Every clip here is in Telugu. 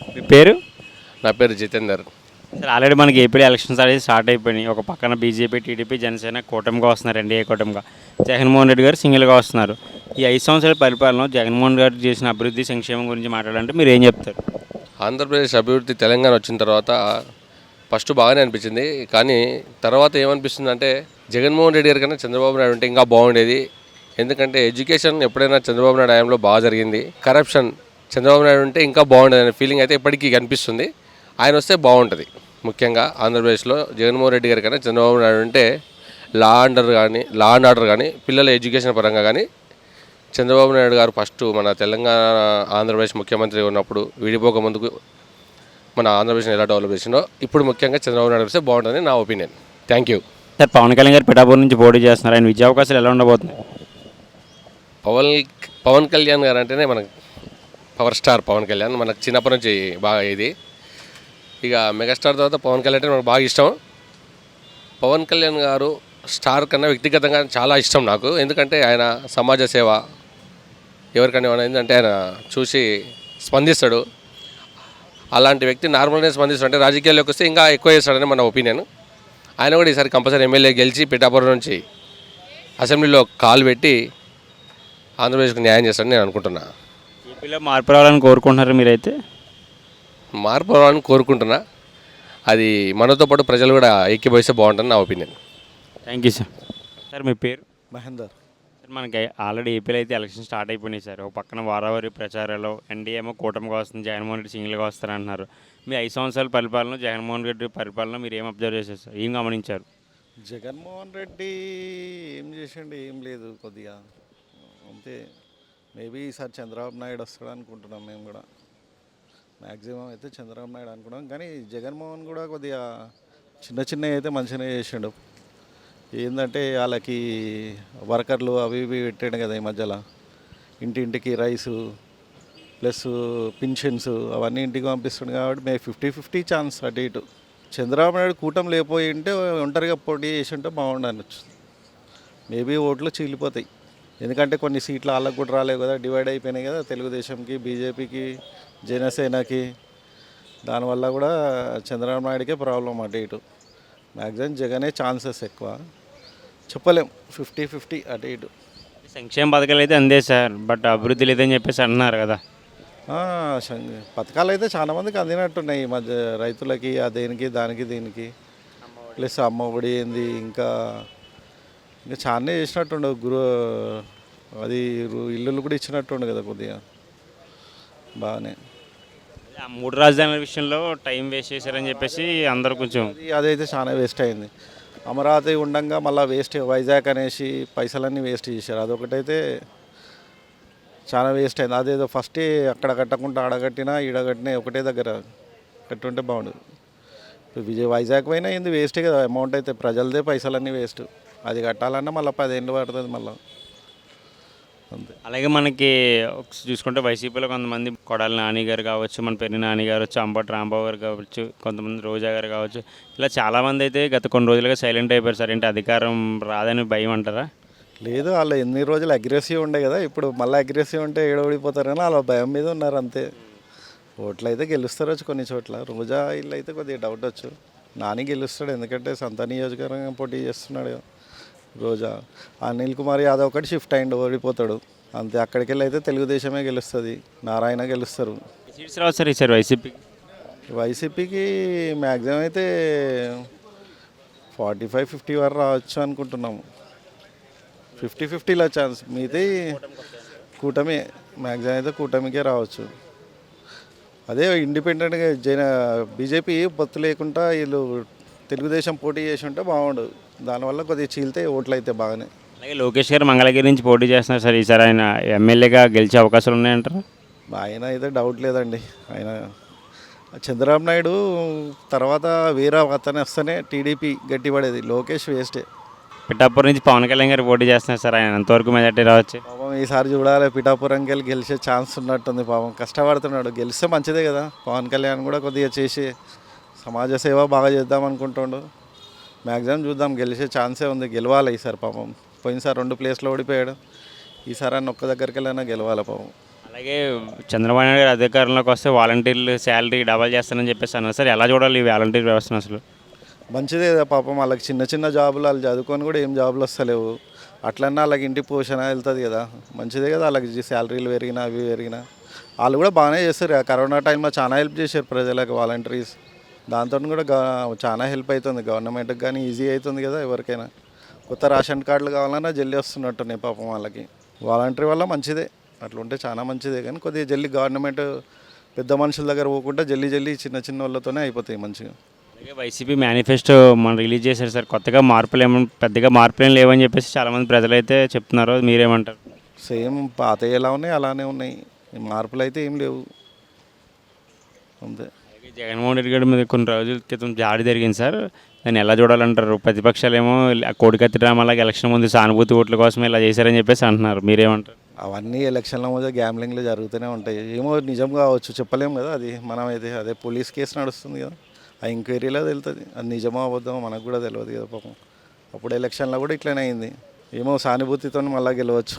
మీ పేరు? నా పేరు జితేందర్. సార్ ఆల్రెడీ మనకి ఏపీలో ఎలక్షన్స్ అనేది స్టార్ట్ అయిపోయినాయి. ఒక పక్కన బీజేపీ, టీడీపీ, జనసేన కూటమిగా వస్తున్నారు. ఎన్డీఏ కూటమిగా. జగన్మోహన్ రెడ్డి గారు సింగిల్గా వస్తున్నారు. ఈ 5 సంవత్సరాల పరిపాలనలో జగన్మోహన్ గారు చేసిన అభివృద్ధి సంక్షేమం గురించి మాట్లాడాలంటే మీరు ఏం చెప్తారు? ఆంధ్రప్రదేశ్ అభివృద్ధి తెలంగాణ వచ్చిన తర్వాత ఫస్ట్ బాగానే అనిపించింది. కానీ తర్వాత ఏమనిపిస్తుంది అంటే జగన్మోహన్ రెడ్డి గారి కన్నా చంద్రబాబు నాయుడు ఉంటే ఇంకా బాగుండేది. ఎందుకంటే ఎడ్యుకేషన్ ఎప్పుడైనా చంద్రబాబు నాయుడు హయాంలో బాగా జరిగింది. కరప్షన్ చంద్రబాబు నాయుడు ఉంటే ఇంకా బాగుండేది అనే ఫీలింగ్ అయితే ఇప్పటికీ కనిపిస్తుంది. ఆయన వస్తే బాగుంటుంది. ముఖ్యంగా ఆంధ్రప్రదేశ్లో జగన్మోహన్ రెడ్డి గారి కన్నా చంద్రబాబు నాయుడు ఉంటే లా అండ్ ఆర్డర్ కానీ పిల్లల ఎడ్యుకేషన్ పరంగా కానీ చంద్రబాబు నాయుడు గారు ఫస్ట్ మన తెలంగాణ ఆంధ్రప్రదేశ్ ముఖ్యమంత్రి ఉన్నప్పుడు విడిపోక ముందుకు మన ఆంధ్రప్రదేశ్ని ఎలా డెవలప్ చేసిందో ఇప్పుడు ముఖ్యంగా చంద్రబాబు నాయుడు వస్తే బాగుంటుందని నా opinion. Thank you. Sir Pavan Kalyan garu Pithapuram నుంచి పోటీ చేస్తున్నారు. ఆయన విజయ అవకాశాలు ఎలా ఉండబోతున్నాయి? పవన్ పవన్ కళ్యాణ్ గారు అంటేనే మనకు పవర్ స్టార్. పవన్ కళ్యాణ్ మనకు చిన్నప్పటి నుంచి బాగా ఇది. ఇక మెగాస్టార్ తర్వాత పవన్ కళ్యాణ్ అంటే మనకు బాగా ఇష్టం. పవన్ కళ్యాణ్ గారు స్టార్ కన్నా వ్యక్తిగతంగా చాలా ఇష్టం నాకు. ఎందుకంటే ఆయన సమాజ సేవ ఎవరికైనా ఏమైనా ఏంటంటే ఆయన చూసి స్పందిస్తాడు. అలాంటి వ్యక్తి నార్మల్గానే స్పందిస్తాడు. అంటే రాజకీయాల్లోకి వస్తే ఇంకా ఎక్కువ చేస్తాడని మన ఒపీనియన్. ఆయన కూడా ఈసారి కంపల్సరీ ఎమ్మెల్యే గెలిచి పిఠాపురం నుంచి అసెంబ్లీలో కాలు పెట్టి ఆంధ్రప్రదేశ్కి న్యాయం చేస్తాడని నేను అనుకుంటున్నా. ఏపీలో మార్పు రావాలని కోరుకుంటున్నారు మీరైతే? మార్పు రావాలని కోరుకుంటున్నా. అది మనతో పాటు ప్రజలు కూడా ఏకీభవిస్తే బాగుంటుంది నా opinion. Thank you sir. Sir మీ పేరు? మహేందర్. సార్ మనకి ఆల్రెడీ ఏపీలో అయితే ఎలక్షన్ స్టార్ట్ అయిపోయినాయి సార్. ఒక పక్కన వారావారి ప్రచారాలు ఎన్డీఏ ఏమో కూటమిగా వస్తుంది, జగన్మోహన్ రెడ్డి సింగిల్గా వస్తారంటున్నారు. మీ 5 సంవత్సరాల పరిపాలన జగన్మోహన్ రెడ్డి పరిపాలన మీరు ఏం అబ్జర్వ్ చేశారు సార్? ఏం గమనించారు? జగన్మోహన్ రెడ్డి ఏం చేసిండు? ఏం లేదు, కొద్దిగా అంతే. మేబీ ఈసారి చంద్రబాబు నాయుడు వస్తాడు అనుకుంటున్నాం మేము కూడా. మ్యాక్సిమం అయితే చంద్రబాబు నాయుడు అనుకున్నాం. కానీ జగన్మోహన్ కూడా కొద్దిగా చిన్న చిన్నవి అయితే మంచిగానే చేసిండు. ఏంటంటే వాళ్ళకి వర్కర్లు అవి ఇవి పెట్టాడు కదా ఈ మధ్యలో. ఇంటింటికి రైసు ప్లస్ పింఛన్స్ అవన్నీ ఇంటికి పంపిస్తుంది కాబట్టి మే 50-50 ఛాన్స్ అటు ఇటు. చంద్రబాబు నాయుడు కూటమి లేకపోయి ఉంటే ఒంటరిగా పోటీ చేసి ఉంటే బాగుండనొచ్చు. మేబీ ఓట్లు చీలిపోతాయి. ఎందుకంటే కొన్ని సీట్లు వాళ్ళకు కూడా రాలేవు కదా, డివైడ్ అయిపోయినాయి కదా, తెలుగుదేశంకి, బీజేపీకి, జనసేనకి. దానివల్ల కూడా చంద్రబాబు నాయుడికే ప్రాబ్లం అటు ఇటు. మ్యాక్సిమం జగనే ఛాన్సెస్ ఎక్కువ. చెప్పలేం, 50-50 అటు ఇటు. సంక్షేమ పథకాలు అయితే అందే సార్, బట్ అభివృద్ధి లేదని చెప్పేసి అంటున్నారు కదా. పథకాలు అయితే చాలా మందికి అందినట్టున్నాయి ఈ మధ్య. రైతులకి ఆ దేనికి దానికి దీనికి ప్లస్ అమ్మ ఒడి ఏంది, ఇంకా ఇంకా చాలానే చేసినట్టుండు. అది ఇల్లులు కూడా ఇచ్చినట్టుండు కదా కొద్దిగా బాగానే. ఆ 3 రాజధానుల విషయంలో టైం వేస్ట్ చేశారని చెప్పేసి అందరూ కొంచెం అదైతే చాలా వేస్ట్ అయింది. అమరావతి ఉండంగా మళ్ళీ వేస్ట్, వైజాగ్ అనేసి పైసలన్నీ వేస్ట్ చేశారు. అదొకటైతే చాలా వేస్ట్ అయింది. అదేదో ఫస్ట్ అక్కడ కట్టకుండా ఆడగట్టినా ఈడగట్టినా ఒకటే దగ్గర కట్టుంటే బాగుండదు. ఇప్పుడు వైజాగ్ పోయినా ఏంది వేస్టే కదా, అమౌంట్ అయితే ప్రజలదే, పైసలన్నీ వేస్ట్. అది కట్టాలన్నా మళ్ళీ 10 ఏళ్ళు పడుతుంది మళ్ళీ, అంతే. అలాగే మనకి చూసుకుంటే వైసీపీలో కొంతమంది కొడాలి నాని గారు కావచ్చు, మన పెరిగి నాని గారు వచ్చి, అంబటి రాంబాబు గారు కావచ్చు, కొంతమంది రోజా గారు కావచ్చు, ఇలా చాలామంది అయితే గత కొన్ని రోజులుగా సైలెంట్ అయిపోయారు సార్. ఏంటి అధికారం రాదని భయం అంటారా? లేదు, వాళ్ళు ఎన్ని రోజులు అగ్రెసివ్ ఉండే కదా, ఇప్పుడు మళ్ళీ అగ్రెసివ్ ఉంటే ఏడవడిపోతారని వాళ్ళ భయం మీద ఉన్నారు అంతే. ఓట్లు అయితే గెలుస్తారు కొన్ని చోట్ల. రోజా ఇల్లు అయితే కొద్దిగా డౌట్ వచ్చు. నాని గెలుస్తాడు, ఎందుకంటే సొంత నియోజకవర్గం పోటీ చేస్తున్నాడు కదా రోజా. అనిల్ కుమార్ యాదవ్ ఒకటి షిఫ్ట్ అయ్యిండు, ఓడిపోతాడు అంతే. అక్కడికి వెళ్ళి అయితే తెలుగుదేశమే గెలుస్తుంది, నారాయణ గెలుస్తారు. సీట్స్ రావు సార్ ఈసారి వైసీపీకి మ్యాక్సిమం అయితే 45-50 వరకు రావచ్చు అనుకుంటున్నాము. 50-50లో ఛాన్స్. మీది కూటమి, మ్యాక్సిమం అయితే కూటమికే రావచ్చు. అదే ఇండిపెండెంట్గా బీజేపీ పొత్తు లేకుండా వీళ్ళు తెలుగుదేశం పోటీ చేసి ఉంటే బాగుండదు. దానివల్ల కొద్దిగా చీలితే ఓట్లు అయితే బాగానే. అలాగే లోకేష్ గారు మంగళగిరి నుంచి పోటీ చేస్తున్నారు సార్. ఈసారి ఆయన ఎమ్మెల్యేగా గెలిచే అవకాశాలు ఉన్నాయంటారు? ఆయన అయితే డౌట్ లేదండి. ఆయన చంద్రబాబు నాయుడు తర్వాత వేరే అతను వస్తేనే టీడీపీ గట్టిపడేది. లోకేష్ వేస్టే. పిఠాపురం నుంచి పవన్ కళ్యాణ్ గారు పోటీ చేస్తున్నారు సార్. ఆయన ఎంతవరకు మెజార్టీ రావచ్చు? పాపం ఈసారి చూడాలి, పిఠాపురంకి వెళ్ళి గెలిచే ఛాన్స్ ఉన్నట్టుంది. పాపం కష్టపడుతున్నాడు, గెలిస్తే మంచిదే కదా. పవన్ కళ్యాణ్ కూడా కొద్దిగా చేసి సమాజ సేవ బాగా చేద్దాం అనుకుంటుండు. మ్యాక్సిమం చూద్దాం, గెలిచే ఛాన్సే ఉంది. గెలవాలి ఈసారి. పాపం పోయినసారి 2 ప్లేస్లో ఓడిపోయాడు. ఈసారి అన్న ఒక్క దగ్గరికి వెళ్ళినా గెలవాలి పాపం. అలాగే చంద్రబాబు నాయుడు గారు అధికారంలోకి వస్తే వాలంటీర్లు శాలరీ డబల్ చేస్తారని చెప్పేసి అన్నారు సార్. ఎలా చూడాలి ఈ వాలంటీర్ వ్యవస్థను అసలు? మంచిదే కదా పాపం, వాళ్ళకి చిన్న చిన్న జాబులు, వాళ్ళు చదువుకొని కూడా ఏం జాబులు వస్తలేవు. అట్లన్నా వాళ్ళకి ఇంటి పోషణ వెళ్తుంది కదా, మంచిదే కదా. వాళ్ళకి శాలరీలు పెరిగినా అవి పెరిగినా వాళ్ళు కూడా బాగానే చేస్తారు కదా. కరోనా టైంలో చాలా హెల్ప్ చేశారు ప్రజలకు వాలంటీర్స్. దాంతో కూడా చాలా హెల్ప్ అవుతుంది గవర్నమెంట్కి, కానీ ఈజీ అవుతుంది కదా ఎవరికైనా. కొత్త రేషన్ కార్డులు కావాలన్నా జల్దీ వస్తున్నట్టున్నాయి పాపం వాళ్ళకి. వాలంటీర్ వల్ల మంచిదే, అట్లా ఉంటే చాలా మంచిదే. కానీ కొద్దిగా జల్దీ గవర్నమెంట్ పెద్ద మనుషుల దగ్గర పోకుండా జల్దీ చిన్న చిన్న వాళ్ళతోనే అయిపోతాయి మంచిగా. అలాగే వైసీపీ మేనిఫెస్టో మనం రిలీజ్ చేశారు సార్. కొత్తగా మార్పులు పెద్దగా మార్పులు ఏం లేవని చెప్పేసి చాలామంది ప్రజలైతే చెప్తున్నారు. మీరేమంటారు? సేమ్ పాత ఎలా ఉన్నాయి అలానే ఉన్నాయి, మార్పులు అయితే ఏం లేవు అంతే. అలాగే జగన్మోహన్ రెడ్డి గారి మీద కొన్ని రోజుల క్రితం దాడి జరిగింది సార్. దాన్ని ఎలా చూడాలంటారు? ప్రతిపక్షాలేమో కోడికత్తి డ్రామాలాగా ఎలక్షన్ ముందు సానుభూతి ఓట్ల కోసం ఇలా చేశారని చెప్పేసి అంటున్నారు. మీరేమంటారు? అవన్నీ ఎలక్షన్ల మధ్య గ్యాంబ్లింగ్లు జరుగుతూనే ఉంటాయి. ఏమో నిజం కావచ్చు, చెప్పలేము కదా. అది మనమైతే అదే పోలీస్ కేసు నడుస్తుంది కదా, ఆ ఎంక్వైరీలో తెలుస్తుంది అది నిజమో అబద్ధమో, మనకు కూడా తెలియదు కదా పాపం. అప్పుడు ఎలక్షన్లో కూడా ఇట్లనే అయింది. ఏమో సానుభూతితో మళ్ళీ గెలవచ్చు.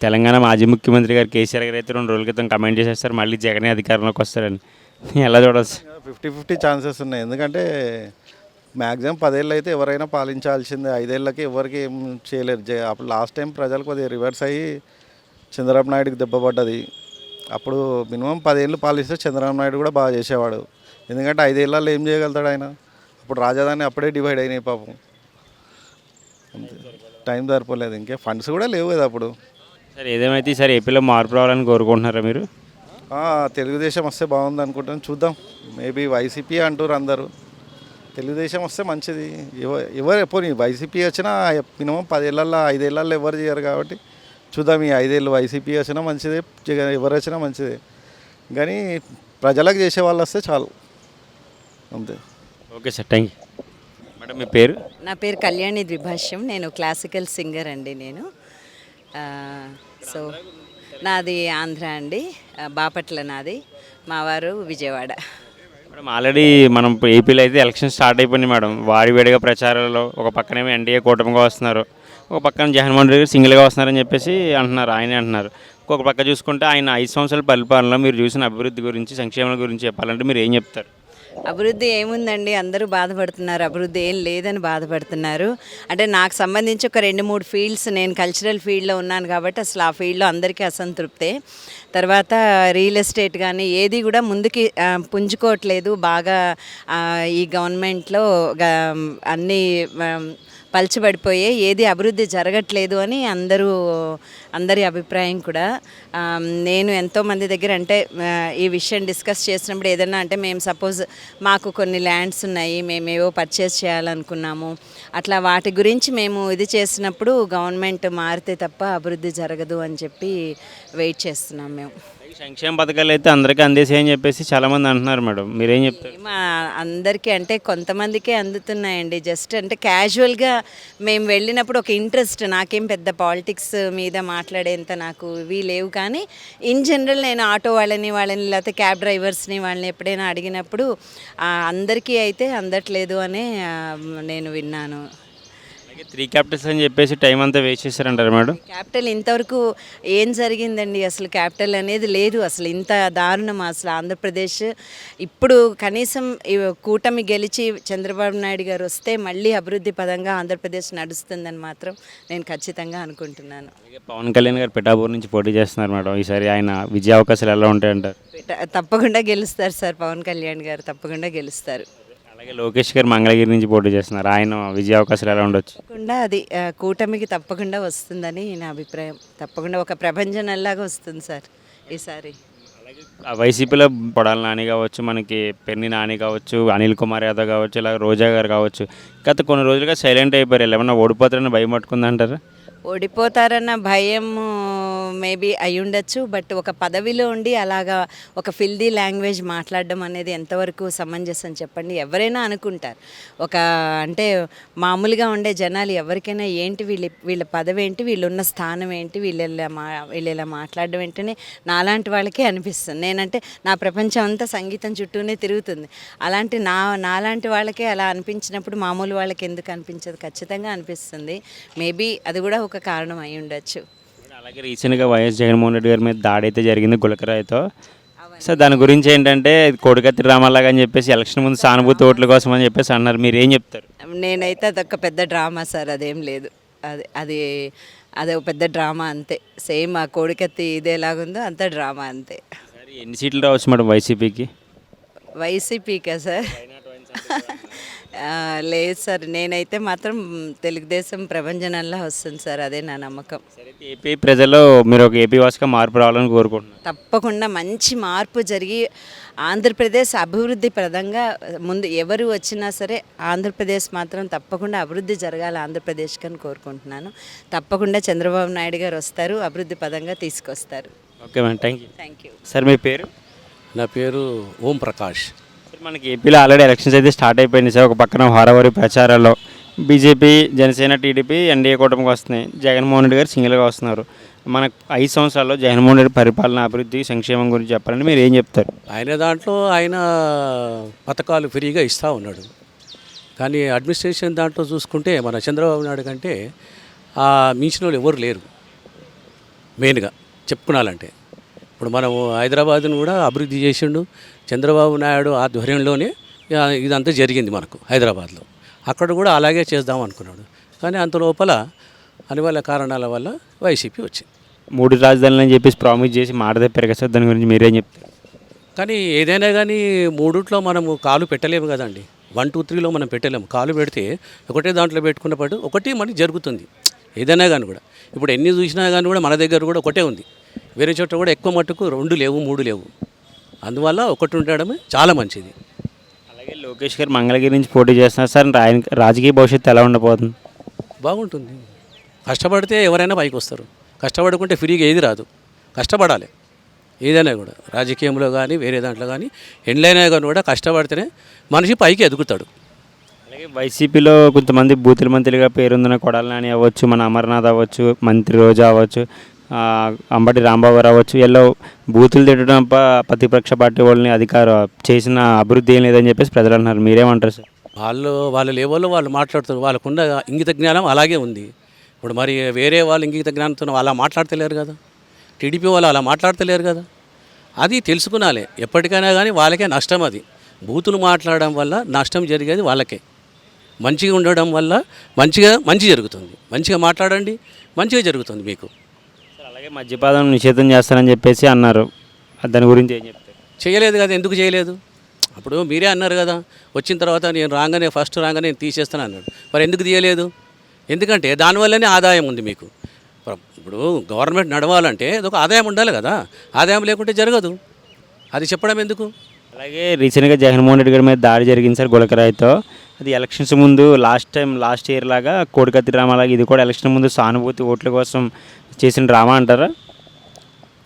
తెలంగాణ మాజీ ముఖ్యమంత్రి గారు కేసీఆర్ గారు అయితే 2 రోజుల క్రితం కమెంట్ చేసేస్తారు మళ్ళీ జగనే అధికారంలోకి వస్తారని. ఎలా చూడవచ్చు? 50-50 ఛాన్సెస్ ఉన్నాయి. ఎందుకంటే మ్యాక్సిమం 10 ఏళ్ళు అయితే ఎవరైనా పాలించాల్సిందే, 5 ఏళ్ళకి ఎవరికి ఏం చేయలేరు. అప్పుడు లాస్ట్ టైం ప్రజలు కొద్దిగా రివర్స్ అయ్యి చంద్రబాబు నాయుడుకి దెబ్బ పడ్డది. అప్పుడు మినిమం 10 ఏళ్ళు పాలిస్తే చంద్రబాబు నాయుడు కూడా బాగా చేసేవాడు. ఎందుకంటే 5 ఏళ్ళల్లో ఏం చేయగలుగుతాడు ఆయన? అప్పుడు రాజధాని అప్పుడే డివైడ్ అయినాయి పాపం, అంతే. టైం సరిపోలేదు, ఇంకే ఫండ్స్ కూడా లేవు కదా అప్పుడు. సార్ ఏదేమైతే ఈసారి ఏపీలో మార్పు రావాలని కోరుకుంటున్నారా మీరు? తెలుగుదేశం వస్తే బాగుంది అనుకుంటాను, చూద్దాం. మేబీ వైసీపీ అంటారు అందరూ, తెలుగుదేశం వస్తే మంచిది. ఎవరు పోనీ వైసీపీ వచ్చినా మినిమం 10 ఏళ్ళల్లో 5 ఏళ్ళల్లో ఎవరు చేయరు కాబట్టి చూద్దాం. ఈ 5 ఏళ్ళు వైసీపీ వచ్చినా మంచిదే, ఎవరు వచ్చినా మంచిదే. కానీ ప్రజలకు చేసే వాళ్ళు వస్తే చాలు, అంతే. Okay sir, thank you. Madam మీ పేరు? నా పేరు కళ్యాణి ద్విభాష్యం. నేను క్లాసికల్ సింగర్ అండి. నేను సో నాది ఆంధ్ర అండి, బాపట్ల నాది, మా వారు విజయవాడ. మేడం ఆల్రెడీ మనం ఏపీలో అయితే ఎలక్షన్ స్టార్ట్ అయిపోయింది మేడం. వాడివేడిగా ప్రచారాల్లో ఒక పక్కనేమో ఎన్డీఏ కూటమిగా వస్తున్నారు, ఒక పక్కన జగన్మోహన్ రెడ్డి గారు సింగిల్గా వస్తున్నారని చెప్పేసి అంటున్నారు, ఆయనే అంటున్నారు. ఇంకొక పక్క చూసుకుంటే ఆయన 5 సంవత్సరాల పరిపాలనలో మీరు చూసిన అభివృద్ధి గురించి, సంక్షేమం గురించి చెప్పాలంటే మీరు ఏం చెప్తారు? అభివృద్ధి ఏముందండి, అందరూ బాధపడుతున్నారు. అభివృద్ధి ఏం లేదని బాధపడుతున్నారు. అంటే నాకు సంబంధించి ఒక 2-3 ఫీల్డ్స్, నేను కల్చరల్ ఫీల్డ్లో ఉన్నాను కాబట్టి అసలు ఆ ఫీల్డ్లో అందరికీ అసంతృప్తే. తర్వాత రియల్ ఎస్టేట్ కానీ ఏది కూడా ముందుకి పుంజుకోవట్లేదు. బాగా ఈ గవర్నమెంట్లో అన్నీ పలచబడిపోయే, ఏది అభివృద్ధి జరగట్లేదు అని అందరి అభిప్రాయం కూడా. నేను ఎంతోమంది దగ్గర అంటే ఈ విషయం డిస్కస్ చేసినప్పుడు ఏదన్నా అంటే మేము సపోజ్ మాకు కొన్ని ల్యాండ్స్ ఉన్నాయి, మేమేవో పర్చేస్ చేయాలనుకున్నాము, అట్లా వాటి గురించి మేము ఇది చేసినప్పుడు గవర్నమెంట్ మారితే తప్ప అభివృద్ధి జరగదు అని చెప్పి వెయిట్ చేస్తున్నాం మేము. సంక్షేమ పథకాలు అయితే అందరికీ అందేసాయని చెప్పేసి చాలామంది అంటున్నారు మేడం, మీరేం చెప్తారు? అందరికీ అంటే కొంతమందికే అందుతున్నాయండి. జస్ట్ అంటే క్యాజువల్గా మేము వెళ్ళినప్పుడు ఒక ఇంట్రెస్ట్, నాకేం పెద్ద పాలిటిక్స్ మీద మాట్లాడేంత నాకు ఇవి లేవు. కానీ ఇన్ జనరల్ నేను ఆటో వాళ్ళని లేకపోతే క్యాబ్ డ్రైవర్స్ని వాళ్ళని ఎప్పుడైనా అడిగినప్పుడు అందరికీ అయితే అందట్లేదు అనే నేను విన్నాను. 3 క్యాపిటల్స్ అని చెప్పేసి టైం అంతా వేస్ట్ చేశారంటారు మేడం. క్యాపిటల్ ఇంతవరకు ఏం జరిగిందండి? అసలు క్యాపిటల్ అనేది లేదు. అసలు ఇంత దారుణం అసలు ఆంధ్రప్రదేశ్. ఇప్పుడు కనీసం కూటమి గెలిచి చంద్రబాబు నాయుడు గారు వస్తే మళ్ళీ అభివృద్ధి పదంగా ఆంధ్రప్రదేశ్ నడుస్తుందని మాత్రం నేను ఖచ్చితంగా అనుకుంటున్నాను. పవన్ కళ్యాణ్ గారు పిఠాపూర్ నుంచి పోటీ చేస్తున్నారు మేడం. ఈసారి ఆయన విజయ అవకాశాలు ఎలా ఉంటాయంటారు? తప్పకుండా గెలుస్తారు సార్, పవన్ కళ్యాణ్ గారు తప్పకుండా గెలుస్తారు. అలాగే లోకేష్ గారు మంగళగిరి నుంచి పోటీ చేస్తున్నారు, ఆయన విజయ అవకాశాలు ఎలా ఉండొచ్చు? తప్పకుండా అది కూటమికి తప్పకుండా వస్తుందని నా అభిప్రాయం. తప్పకుండా ఒక ప్రపంచనల్లాగా వస్తుంది సార్ ఈసారి. వైసీపీలో పొడాల నాని కావచ్చు, మనకి పెన్ని నాని కావచ్చు, అనిల్ కుమార్ యాదవ్ కావచ్చు, ఇలా రోజా గారు కావచ్చు, గత కొన్ని రోజులుగా సైలెంట్ అయిపోయారు. ఏమన్నా ఓడిపోతారని భయం పట్టుకుందంటారా? ఓడిపోతారన్న భయం మేబీ అయి ఉండొచ్చు. బట్ ఒక పదవిలో ఉండి అలాగా ఒక ఫిల్దీ లాంగ్వేజ్ మాట్లాడడం అనేది ఎంతవరకు సమంజసం చెప్పండి? ఎవరైనా అనుకుంటారు. ఒక అంటే మామూలుగా ఉండే జనాలు ఎవరికైనా ఏంటి వీళ్ళ పదవి ఏంటి, వీళ్ళున్న స్థానం ఏంటి, వీళ్ళు ఇలా మాట్లాడడం ఏంటని నాలాంటి వాళ్ళకే అనిపిస్తుంది. నేనంటే నా ప్రపంచం అంతా సంగీతం చుట్టూనే తిరుగుతుంది. అలాంటి నాలాంటి వాళ్ళకే అలా అనిపించినప్పుడు మామూలు వాళ్ళకి ఎందుకు అనిపించదు? ఖచ్చితంగా అనిపిస్తుంది. మేబీ అది కూడా ఒక కారణం అయి ఉండొచ్చు. అలాగే రీసెంట్గా వైఎస్ జగన్మోహన్ రెడ్డి గారి మీద దాడి అయితే జరిగింది గులకరాయితో. సో దాని గురించి ఏంటంటే కోడికత్తి డ్రామాలాగా అని చెప్పేసి ఎలక్షన్ ముందు సానుభూతి ఓట్ల కోసం అని చెప్పేసి అన్నారు. మీరు ఏం చెప్తారు? నేనైతే అదొక పెద్ద డ్రామా సార్, అదేం లేదు. అది అది అది ఒక పెద్ద డ్రామా అంతే. సేమ్ ఆ కోడికత్తి ఇదేలాగుందో అంత డ్రామా అంతే. సరే, ఎన్ని సీట్లు రావచ్చు మేడం వైసీపీకి? వైసీపీకా సార్? లేదు సార్, నేనైతే మాత్రం తెలుగుదేశం ప్రభంజనంలా వస్తుంది సార్, అదే నా నమ్మకం. సరే, ఏపీ ప్రజల్లో మీరు ఒక ఏపీ వాసిగా మార్పు రావాలని కోరుకుంటున్నారు. తప్పకుండా మంచి మార్పు జరిగి ఆంధ్రప్రదేశ్ అభివృద్ధి ప్రదంగా ముందు ఎవరు వచ్చినా సరే ఆంధ్రప్రదేశ్ మాత్రం తప్పకుండా అభివృద్ధి జరగాలి ఆంధ్రప్రదేశ్కి అని కోరుకుంటున్నాను. తప్పకుండా చంద్రబాబు నాయుడు గారు వస్తారు, అభివృద్ధి పదంగా తీసుకొస్తారు. Okay madam, thank you. Thank you. Sir మీ పేరు? నా పేరు ఓం ప్రకాష్. సార్, మనకి ఏపీలో ఆల్రెడీ ఎలక్షన్స్ అయితే స్టార్ట్ అయిపోయింది సార్. ఒక పక్కన హోరావరి ప్రచారాల్లో బీజేపీ, జనసేన, టీడీపీ ఎన్డీఏ కూటమికి వస్తున్నాయి. జగన్మోహన్ రెడ్డి గారు సింగిల్గా వస్తున్నారు. మనకు 5 సంవత్సరాల్లో జగన్మోహన్ రెడ్డి పరిపాలన, అభివృద్ధి, సంక్షేమం గురించి చెప్పాలని మీరు ఏం చెప్తారు? ఆయన దాంట్లో ఆయన పథకాలు ఫ్రీగా ఇస్తూ ఉన్నాడు. కానీ అడ్మినిస్ట్రేషన్ దాంట్లో చూసుకుంటే మన చంద్రబాబు నాయుడు కంటే మించిన వాళ్ళు ఎవరు లేరు. మెయిన్గా చెప్పుకున్నాలంటే ఇప్పుడు మనము హైదరాబాద్ను కూడా అభివృద్ధి చేసిండు చంద్రబాబు నాయుడు ఆధ్వర్యంలోనే. ఇదంతా జరిగింది మనకు హైదరాబాద్లో. అక్కడ కూడా అలాగే చేద్దాం అనుకున్నాడు. కానీ అంత లోపల అనివార్య కారణాల వల్ల వైసీపీ వచ్చింది. 3 రాజధానులు అని చెప్పేసి ప్రామిస్ చేసి మాట తప్పారు కదా సార్, దాని గురించి మీరేం చెప్తారు? కానీ ఏదైనా కానీ మూడిట్లో మనము కాలు పెట్టలేము కదండి. 1, 2, 3లో మనం పెట్టలేము. కాలు పెడితే ఒకటే దాంట్లో పెట్టుకున్నప్పుడు ఒకటి మనకి జరుగుతుంది. ఏదైనా కానీ కూడా ఇప్పుడు ఎన్ని చూసినా కానీ కూడా మన దగ్గర కూడా ఒకటే ఉంది. వేరే చోట కూడా ఎక్కువ మట్టుకు 2 లేవు, 3 లేవు. అందువల్ల ఒకటి ఉండడమే చాలా మంచిది. అలాగే లోకేష్ గారు మంగళగిరి నుంచి పోటీ చేస్తున్నారు సార్. ఆయన రాజకీయ భవిష్యత్తు ఎలా ఉండబోతుంది? బాగుంటుంది. కష్టపడితే ఎవరైనా పైకి వస్తారు. కష్టపడుకుంటే ఫ్రీగా ఏది రాదు. కష్టపడాలి. ఏదైనా కూడా రాజకీయంలో కానీ వేరే దాంట్లో కానీ ఎండ్లైనా కానీ కూడా కష్టపడితేనే మనిషి పైకి ఎదుగుతాడు. అలాగే వైసీపీలో కొంతమంది బూతుల మంత్రులుగా పేరొందిన కొడాలి నాని అవ్వచ్చు, మన అమర్నాథ్ అవ్వచ్చు, మంత్రి రోజా అవ్వచ్చు, అంబటి రాంబాబు అవ్వచ్చు, వీళ్ళు బూతులు తిట్టడం ప్రతిపక్ష పార్టీ వాళ్ళని అధికారం చేసిన అభివృద్ధి ఏం లేదని చెప్పేసి ప్రజలు అంటున్నారు. మీరేమంటారు సార్? వాళ్ళ లెవెల్లో వాళ్ళు మాట్లాడుతారు. వాళ్ళకున్న ఇంగిత జ్ఞానం అలాగే ఉంది. ఇప్పుడు మరి వేరే వాళ్ళు ఇంగిత జ్ఞానంతో అలా మాట్లాడతలేరు కదా. టీడీపీ వాళ్ళు అలా మాట్లాడతలేరు కదా. అది తెలుసుకునాలి. ఎప్పటికైనా కానీ వాళ్ళకే నష్టం. అది బూతులు మాట్లాడడం వల్ల నష్టం జరిగేది వాళ్ళకే. మంచిగా ఉండడం వల్ల మంచి జరుగుతుంది. మంచిగా మాట్లాడండి, మంచిగా జరుగుతుంది మీకు. అలాగే మద్యపానం నిషేధం చేస్తారని చెప్పేసి అన్నారు. దాని గురించి ఏం చెప్తారు? చేయలేదు కదా. ఎందుకు చేయలేదు? అప్పుడు మీరే అన్నారు కదా, వచ్చిన తర్వాత నేను ఫస్ట్ రాగానే నేను తీసేస్తాను అన్నాడు. మరి ఎందుకు తీయలేదు? ఎందుకంటే దానివల్లనే ఆదాయం ఉంది మీకు. ఇప్పుడు గవర్నమెంట్ నడవాలంటే ఒక ఆదాయం ఉండాలి కదా. ఆదాయం లేకుంటే జరగదు. అది చెప్పడం ఎందుకు? అలాగే రీసెంట్గా జగన్మోహన్ రెడ్డి గారి మీద దాడి జరిగింది సార్ గులకరాయితో. అది ఎలక్షన్స్ ముందు లాస్ట్ ఇయర్ లాగా కోడికత్తి డ్రామా లాగా ఇది కూడా ఎలక్షన్ ముందు సానుభూతి ఓట్ల కోసం చేసిన డ్రామా అంటారా?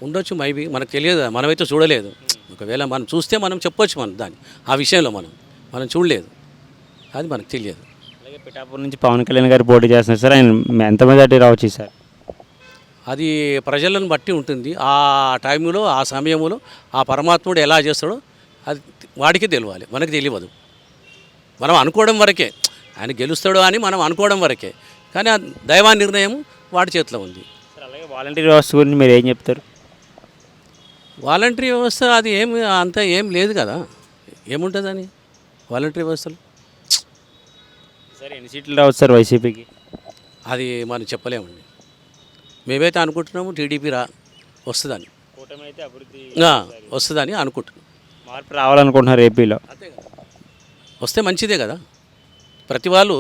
ఉండొచ్చు, మైబీ. మనకు తెలియదు, మనమైతే చూడలేదు. ఒకవేళ మనం చూస్తే మనం చెప్పొచ్చు. మనం ఆ విషయంలో మనం చూడలేదు, అది మనకు తెలియదు. అలాగే పిఠాపూర్ నుంచి పవన్ కళ్యాణ్ గారు పోటీ చేస్తున్నారు సార్. ఆయన ఎంత మెజార్టీ రావచ్చు సార్? అది ప్రజలను బట్టి ఉంటుంది. ఆ టైంలో ఆ సమయంలో ఆ పరమాత్ముడు ఎలా చేస్తాడో అది వాడికి తెలియాలి, మనకు తెలియదు. మనం అనుకోవడం వరకే ఆయన గెలుస్తాడో అని మనం అనుకోవడం వరకే. కానీ ఆ దైవ నిర్ణయం వాడి చేతిలో ఉంది. సార్, అలాగే వాలంటీర్ వ్యవస్థ గురించి మీరు ఏం చెప్తారు? వాలంటరీ వ్యవస్థ అది ఏం లేదు కదా. ఏముంటుందని వాలంటరీ వ్యవస్థలో? సార్, ఎన్ని సీట్లు రావచ్చు సార్ వైసీపీకి? అది మనం చెప్పలేమండి. మేమైతే అనుకుంటున్నాము టీడీపీ వస్తుందని, కూటమి అయితే అభివృద్ధి వస్తుందని అనుకుంటున్నాం. మార్పు రావాలనుకుంటున్నారు ఏపీలో. అంతే కదా, వస్తే మంచిదే కదా. ప్రతి వాళ్ళు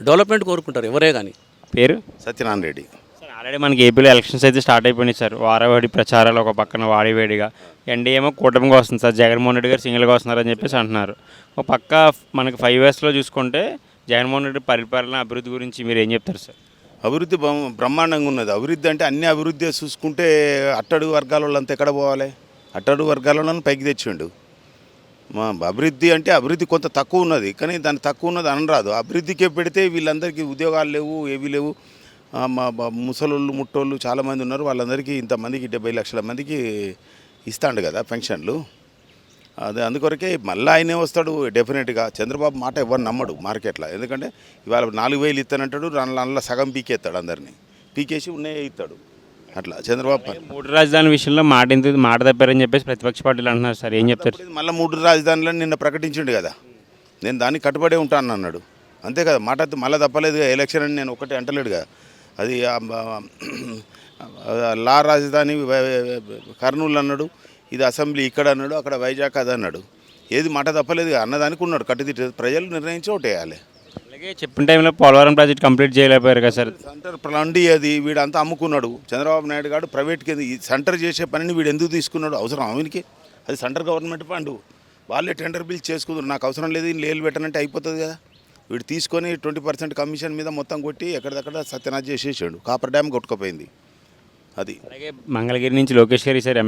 డెవలప్మెంట్ కోరుకుంటారు ఎవరే కానీ. పేరు? సత్యనారాయణ రెడ్డి. సార్, ఆల్రెడీ మనకి ఏపీలో ఎలక్షన్స్ అయితే స్టార్ట్ అయిపోయినాయి సార్. వారవాడి ప్రచారాలు ఒక పక్కన వాడివేడిగా. ఎన్డీఏ ఏమో కూటమిగా వస్తుంది సార్. జగన్మోహన్ రెడ్డి గారు సింగిల్గా వస్తున్నారని చెప్పేసి అంటున్నారు. ఒక పక్క మనకి 5 yearsలో చూసుకుంటే జగన్మోహన్ రెడ్డి పరిపాలన, అభివృద్ధి గురించి మీరు ఏం చెప్తారు సార్? అభివృద్ధి బ్రహ్మాండంగా ఉన్నది. అభివృద్ధి అంటే అన్ని అభివృద్ధి చూసుకుంటే అట్టడుగు వర్గాల వాళ్ళంతా ఎక్కడ పోవాలి? అట్టడుగు వర్గాల వాళ్ళని పైకి తెచ్చిండు. మా అభివృద్ధి అంటే అభివృద్ధి కొంత తక్కువ ఉన్నది, కానీ దాన్ని తక్కువ ఉన్నది అనరాదు. అభివృద్ధికే పెడితే వీళ్ళందరికీ ఉద్యోగాలు లేవు, ఏవీ లేవు. మా ముసలోళ్ళు, ముట్టోళ్ళు చాలామంది ఉన్నారు. వాళ్ళందరికీ ఇంతమందికి 70 లక్షల మందికి ఇస్తాడు కదా పెన్షన్లు. అదే అందుకొరకే మళ్ళీ ఆయనే వస్తాడు డెఫినెట్గా. చంద్రబాబు మాట ఎవరు నమ్మడు మార్కెట్లో. ఎందుకంటే ఇవాళ 4,000 ఇస్తానంటాడు, అందులో సగం పీకేస్తాడు, అందరినీ పీకేసి ఉన్నాయే ఇస్తాడు. అట్లా చంద్రబాబు పని. 3 రాజధానుల విషయంలో మాట తప్పారని చెప్పేసి ప్రతిపక్ష పార్టీలు అంటున్నారు సార్, ఏం చెప్తారు? మళ్ళీ 3 రాజధానులను నిన్న ప్రకటించిండు కదా, నేను దానికి కట్టుబడే ఉంటాను అన్నాడు. అంతే కదా, మాట మళ్ళీ తప్పలేదుగా. ఎలక్షన్ అని నేను ఒకటే అంటలేడుగా. అది లా రాజధాని కర్నూలు అన్నాడు, ఇది అసెంబ్లీ ఇక్కడ అన్నాడు, అక్కడ వైజాగ్ అది అన్నాడు. ఏది మాట తప్పలేదుగా, అన్నదానికి ఉన్నాడు కట్టుదిట్టు. ప్రజలు నిర్ణయించి ఓటేయాలి. అలాగే చెప్పిన టైంలో పోలవరం ప్రాజెక్ట్ కంప్లీట్ చేయలేకపోయారు కదా సార్. సెంటర్ ప్లాండి అది వీడంతా అమ్ముకున్నాడు. చంద్రబాబు నాయుడు గారు ప్రైవేట్కి ఈ సెంటర్ చేసే పనిని వీడు ఎందుకు తీసుకున్నాడు? అవసరం ఆమెకి? అది సెంటర్ గవర్నమెంట్ ఫండ్, వాళ్ళే టెండర్ బిల్ చేసుకుంటారు. నాకు అవసరం లేదు, లేలు పెట్టనంటే అయిపోతుంది కదా. వీడు తీసుకొని 20% కమిషన్ మీద మొత్తం కొట్టి ఎక్కడిదక్కడ సత్యనాథ్ చేసేసాడు. కాపర్ డ్యామ్ కొట్టుకుపోయింది. అది అలాగే మంగళగిరి నుంచి లోకేష్ గారు ఈసారి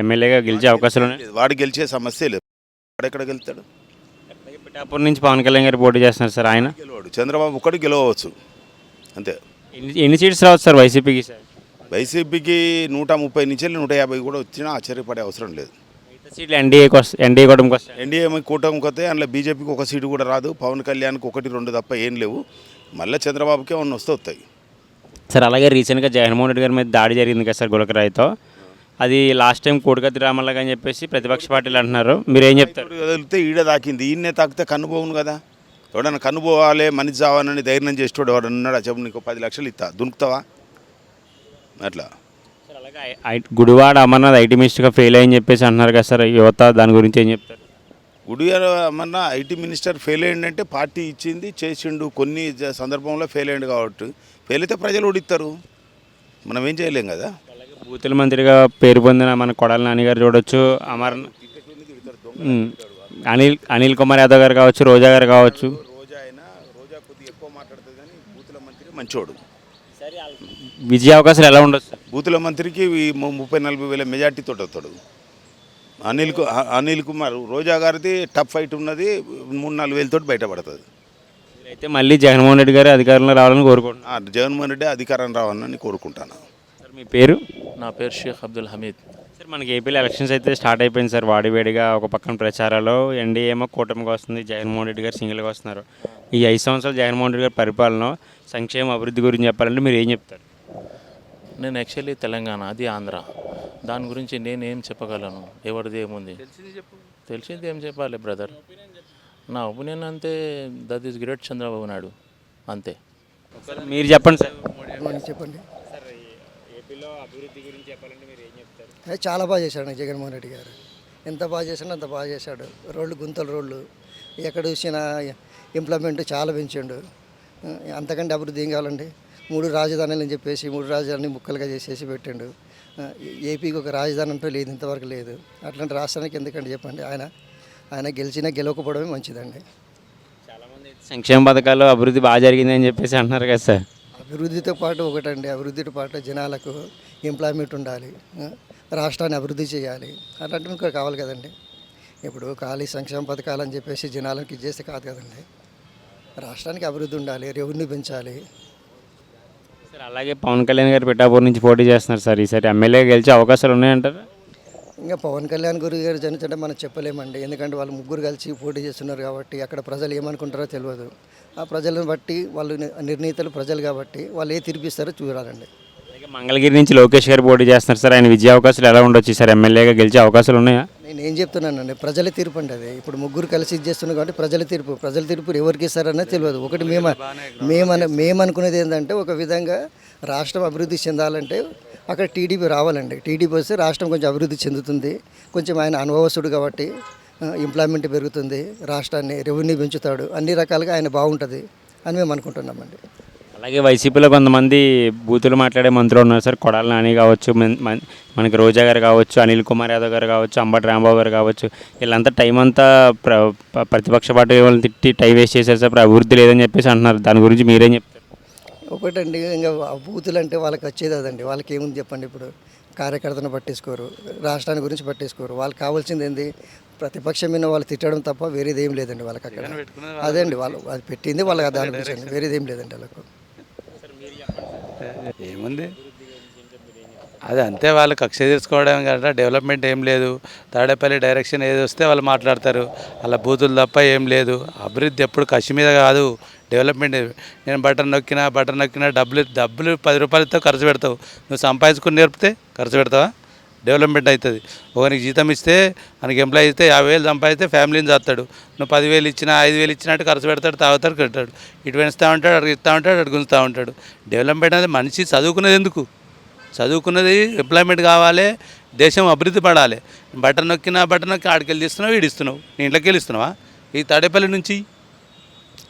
ఎమ్మెల్యేగా గెలిచే అవకాశాలు ఉన్నాయి. వాడు గెలిచే సమస్య లేదు. వాడు ఎక్కడ గెలుస్తాడు? పిఠాపురం నుంచి పవన్ కళ్యాణ్ గారు పోటీ చేస్తున్నారు సార్. ఆయన గెలవాడు. చంద్రబాబు ఒక్కటి గెలవచ్చు అంతే. ఎన్ని సీట్స్ రావచ్చు సార్ వైసీపీకి సార్? వైసీపీకి 130 నుంచి 150 కూడా వచ్చినా ఆశ్చర్యపడే అవసరం లేదు. సీట్లు ఎన్డీఏ కూటమికి వస్తాయి. ఎన్డీఏ కూటమికి వస్తే అందులో బీజేపీకి ఒక సీటు కూడా రాదు. పవన్ కళ్యాణ్కి 1-2 తప్ప ఏం లేవు. మళ్ళీ చంద్రబాబుకే ఉన్న వస్తాయి సార్. అలాగే రీసెంట్గా జగన్మోహన్ రెడ్డి గారి మీద దాడి జరిగింది కదా సార్ గులకరాయితో. అది లాస్ట్ టైం కోడికత్తి రామల్లగా అని చెప్పేసి ప్రతిపక్ష పార్టీలు అంటున్నారు, మీరేం చెప్తారు? వదిలితే ఈడ తాకింది, ఈయన్నే తాకితే కన్నుపోవును కదా. ఎవడన్నా కన్నుపోవాలి, మనిషి చావాలని ధైర్యం చేసేవాడు ఎవడన్నా ఉన్నాడా చెప్పు? నీకు 10 లక్షలు ఇస్తా, దునుకుతావా? అట్లా సార్ అలాగే గుడివాడ అమర్నాథ్ ఐటీ మినిస్టర్గా ఫెయిల్ అయ్యని చెప్పేసి అంటున్నారు కదా సార్ యువత, దాని గురించి ఏం చెప్తారు? Gudivada Amarnath IT minister fail అయ్యిందంటే పార్టీ ఇచ్చింది చేసిండు. కొన్ని సందర్భంలో ఫెయిల్ అయ్యిండు కాబట్టి ఫెయిల్ అయితే ప్రజలు ఓడిస్తారు, మనం ఏం చేయలేం కదా. బూతుల మంత్రిగా పేరు పొందిన మన కొడాల నాని గారు చూడొచ్చు, అనిల్ కుమార్ యాదవ్ గారు కావచ్చు, రోజా గారు కావచ్చు. రోజా కొద్దిగా ఎక్కువ మాట్లాడుతుంది కానీ బూతుల మంత్రి మంచోడు. విజయ అవకాశాలు ఎలా ఉండొచ్చు సార్? బూతుల మంత్రికి 30-40 వేల మెజార్టీతో వస్తాడు. అనిల్ కుమార్ రోజా గారిది టఫ్ ఫైట్ ఉన్నది, 3-4 వేలతో బయటపడుతుంది. అయితే మళ్ళీ జగన్మోహన్ రెడ్డి గారు అధికారంలో రావాలని కోరుకుంటున్నాను. జగన్మోహన్ రెడ్డి అధికారం రావాలని కోరుకుంటాను. సార్ మీ పేరు? నా పేరు షేక్ అబ్దుల్ హమీద్. సార్ మనకి ఏపీలో ఎలక్షన్స్ అయితే స్టార్ట్ అయిపోయింది సార్. వాడివేడిగా ఒక పక్కన ప్రచారాలు, ఎన్డీఏ ఏమో కూటమికి వస్తుంది, జగన్మోహన్ రెడ్డి గారు సింగిల్గా వస్తున్నారు. ఈ 5 సంవత్సరాలు జగన్మోహన్ రెడ్డి గారి పరిపాలన, సంక్షేమ అభివృద్ధి గురించి చెప్పాలంటే మీరు ఏం చెప్తారు? నేను యాక్చువల్లీ తెలంగాణ, అది ఆంధ్ర. దాని గురించి నేనేం చెప్పగలను? ఎవరిది ఏముంది? తెలిసింది ఏం చెప్పాలి బ్రదర్? నా ఒపీనియన్ అంతే, that is great Chandrababu Naidu అంతే. మీరు చెప్పండి సార్. చెప్పండి. సార్ ఏపీలో అభివృద్ధి గురించి చెప్పాలంటే మీరు ఏం చెప్తారు? చాలా బాగా చేశాడు జగన్మోహన్ రెడ్డి గారు. ఎంత బాగా చేశాడో అంత బాగా చేశాడు. రోడ్లు గుంతల రోడ్లు, ఎక్కడ చూసినా ఇంప్లిమెంట్ చాలా పెంచాడు. అంతకంటే అభివృద్ధి ఏం కావాలండి? 3 రాజధానులు అని చెప్పేసి 3 రాజధానిని ముక్కలుగా చేసేసి పెట్టిండు. ఏపీకి ఒక రాజధాని అంటూ లేదు, ఇంతవరకు లేదు. అట్లాంటి రాష్ట్రానికి ఎందుకంటే చెప్పండి. ఆయన గెలిచినా గెలవకపోవడమే మంచిదండి. చాలామంది సంక్షేమ పథకాలు అభివృద్ధి బాగా జరిగిందని చెప్పేసి అంటున్నారు కదా సార్. అభివృద్ధితో పాటు ఒకటండి, అభివృద్ధితో పాటు జనాలకు ఎంప్లాయ్మెంట్ ఉండాలి, రాష్ట్రాన్ని అభివృద్ధి చేయాలి. అలాంటివి ఇంకా కావాలి కదండి. ఇప్పుడు ఖాళీ సంక్షేమ పథకాలు అని చెప్పేసి జనాలకు ఇచ్చేస్తే కాదు కదండి. రాష్ట్రానికి అభివృద్ధి ఉండాలి, రెవెన్యూ పెంచాలి. సార్ అలాగే పవన్ కళ్యాణ్ గారు పిఠాపురం నుంచి పోటీ చేస్తున్నారు సార్. ఈసారి ఎమ్మెల్యేగా గెలిచే అవకాశాలు ఉన్నాయంటారా? ఇంకా పవన్ కళ్యాణ్ గురి గారు జనించంటే మనం చెప్పలేమండి. ఎందుకంటే వాళ్ళు ముగ్గురు కలిసి పోటీ చేస్తున్నారు కాబట్టి అక్కడ ప్రజలు ఏమనుకుంటారో తెలియదు. ఆ ప్రజలను బట్టి వాళ్ళు నిర్ణీతలు ప్రజలు కాబట్టి వాళ్ళు ఏ తీర్పిస్తారో చూడాలండి. అలాగే మంగళగిరి నుంచి లోకేష్ గారు పోటీ చేస్తున్నారు సార్. ఆయన విజయ అవకాశాలు ఎలా ఉండొచ్చు సార్? ఎమ్మెల్యేగా గెలిచే అవకాశాలు ఉన్నాయా? నేను ఏం చెప్తున్నానండి, ప్రజల తీర్పు అండి అది. ఇప్పుడు ముగ్గురు కలిసి ఇది చేస్తున్నారు కాబట్టి ప్రజల తీర్పు ఎవరికి ఇస్తారన్నది తెలియదు. ఒకటి మేము అనుకునేది ఏంటంటే, ఒక విధంగా రాష్ట్రం అభివృద్ధి చెందాలంటే అక్కడ టీడీపీ రావాలండి. టీడీపీ వస్తే రాష్ట్రం కొంచెం అభివృద్ధి చెందుతుంది. కొంచెం ఆయన అనుభవస్తుడు కాబట్టి ఎంప్లాయ్మెంట్ పెరుగుతుంది, రాష్ట్రాన్ని రెవెన్యూ పెంచుతాడు, అన్ని రకాలుగా ఆయన బాగుంటుంది అని మేము అనుకుంటున్నామండి. అలాగే వైసీపీలో కొంతమంది బూతులు మాట్లాడే మంత్రులు ఉన్నారు సార్. కొడాల నాని కావచ్చు, మనకి రోజా గారు కావచ్చు, అనిల్ కుమార్ యాదవ్ గారు కావచ్చు, అంబటి రాంబాబు గారు కావచ్చు, వీళ్ళంతా టైం అంతా ప్రతిపక్ష పార్టీ వాళ్ళని తిట్టి టైం వేస్ట్ చేశారు సార్. అభివృద్ధి లేదని చెప్పేసి అంటున్నారు. దాని గురించి మీరేం చెప్తారు? ఒకటండి, ఇంకా బూతులు అంటే వాళ్ళకి వచ్చేది అదండి. వాళ్ళకి ఏముంది చెప్పండి? ఇప్పుడు కార్యకర్తను పట్టించుకోరు, రాష్ట్రాన్ని గురించి పట్టించుకోరు. వాళ్ళకి కావాల్సింది ఏంది? ప్రతిపక్షం మీద వాళ్ళు తిట్టడం తప్ప వేరేది ఏం లేదండి వాళ్ళకి అక్కడ. అదే అండి, వాళ్ళు అది పెట్టింది వాళ్ళకి దాని గురించి, వేరేది ఏం లేదండి వాళ్ళకు. ఏముంది అది అంతే, వాళ్ళు కక్ష తీర్చుకోవడం కదా, డెవలప్మెంట్ ఏం లేదు. తాడేపల్లి డైరెక్షన్ ఏది వస్తే వాళ్ళు మాట్లాడతారు, అలా బూతులు తప్ప ఏం లేదు. అభివృద్ధి ఎప్పుడు కసి మీద కాదు, డెవలప్మెంట్ నేను బటన్ నొక్కినా డబ్బులు 10 రూపాయలతో ఖర్చు పెడతావు. నువ్వు సంపాదించుకుని నేర్పితే ఖర్చు పెడతావా? డెవలప్మెంట్ అవుతుంది. ఒకరికి జీతం ఇస్తే మనకి ఎంప్లాయీ ఇస్తే 50,000 సంపాదిస్తే ఫ్యామిలీని చేస్తాడు. నువ్వు 10,000 ఇచ్చినా 5,000 ఇచ్చినట్టు ఖర్చు పెడతాడు, తాగుతాడు, కట్టాడు. ఇటు పెంచుతూ ఉంటాడు, అటు ఇస్తూ ఉంటాడు, అటు గుంజుతూ ఉంటాడు. డెవలప్మెంట్ అనేది మనిషి చదువుకునేది ఎందుకు? చదువుకున్నది ఎంప్లాయ్మెంట్ కావాలి, దేశం అభివృద్ధి పడాలి. బటన్ నొక్కి ఆడికెళ్ళి తీస్తున్నావు, వీడిస్తున్నావు, నీ ఇంట్లోకి వెళ్ళి ఇస్తున్నావా? ఈ తాడేపల్లి నుంచి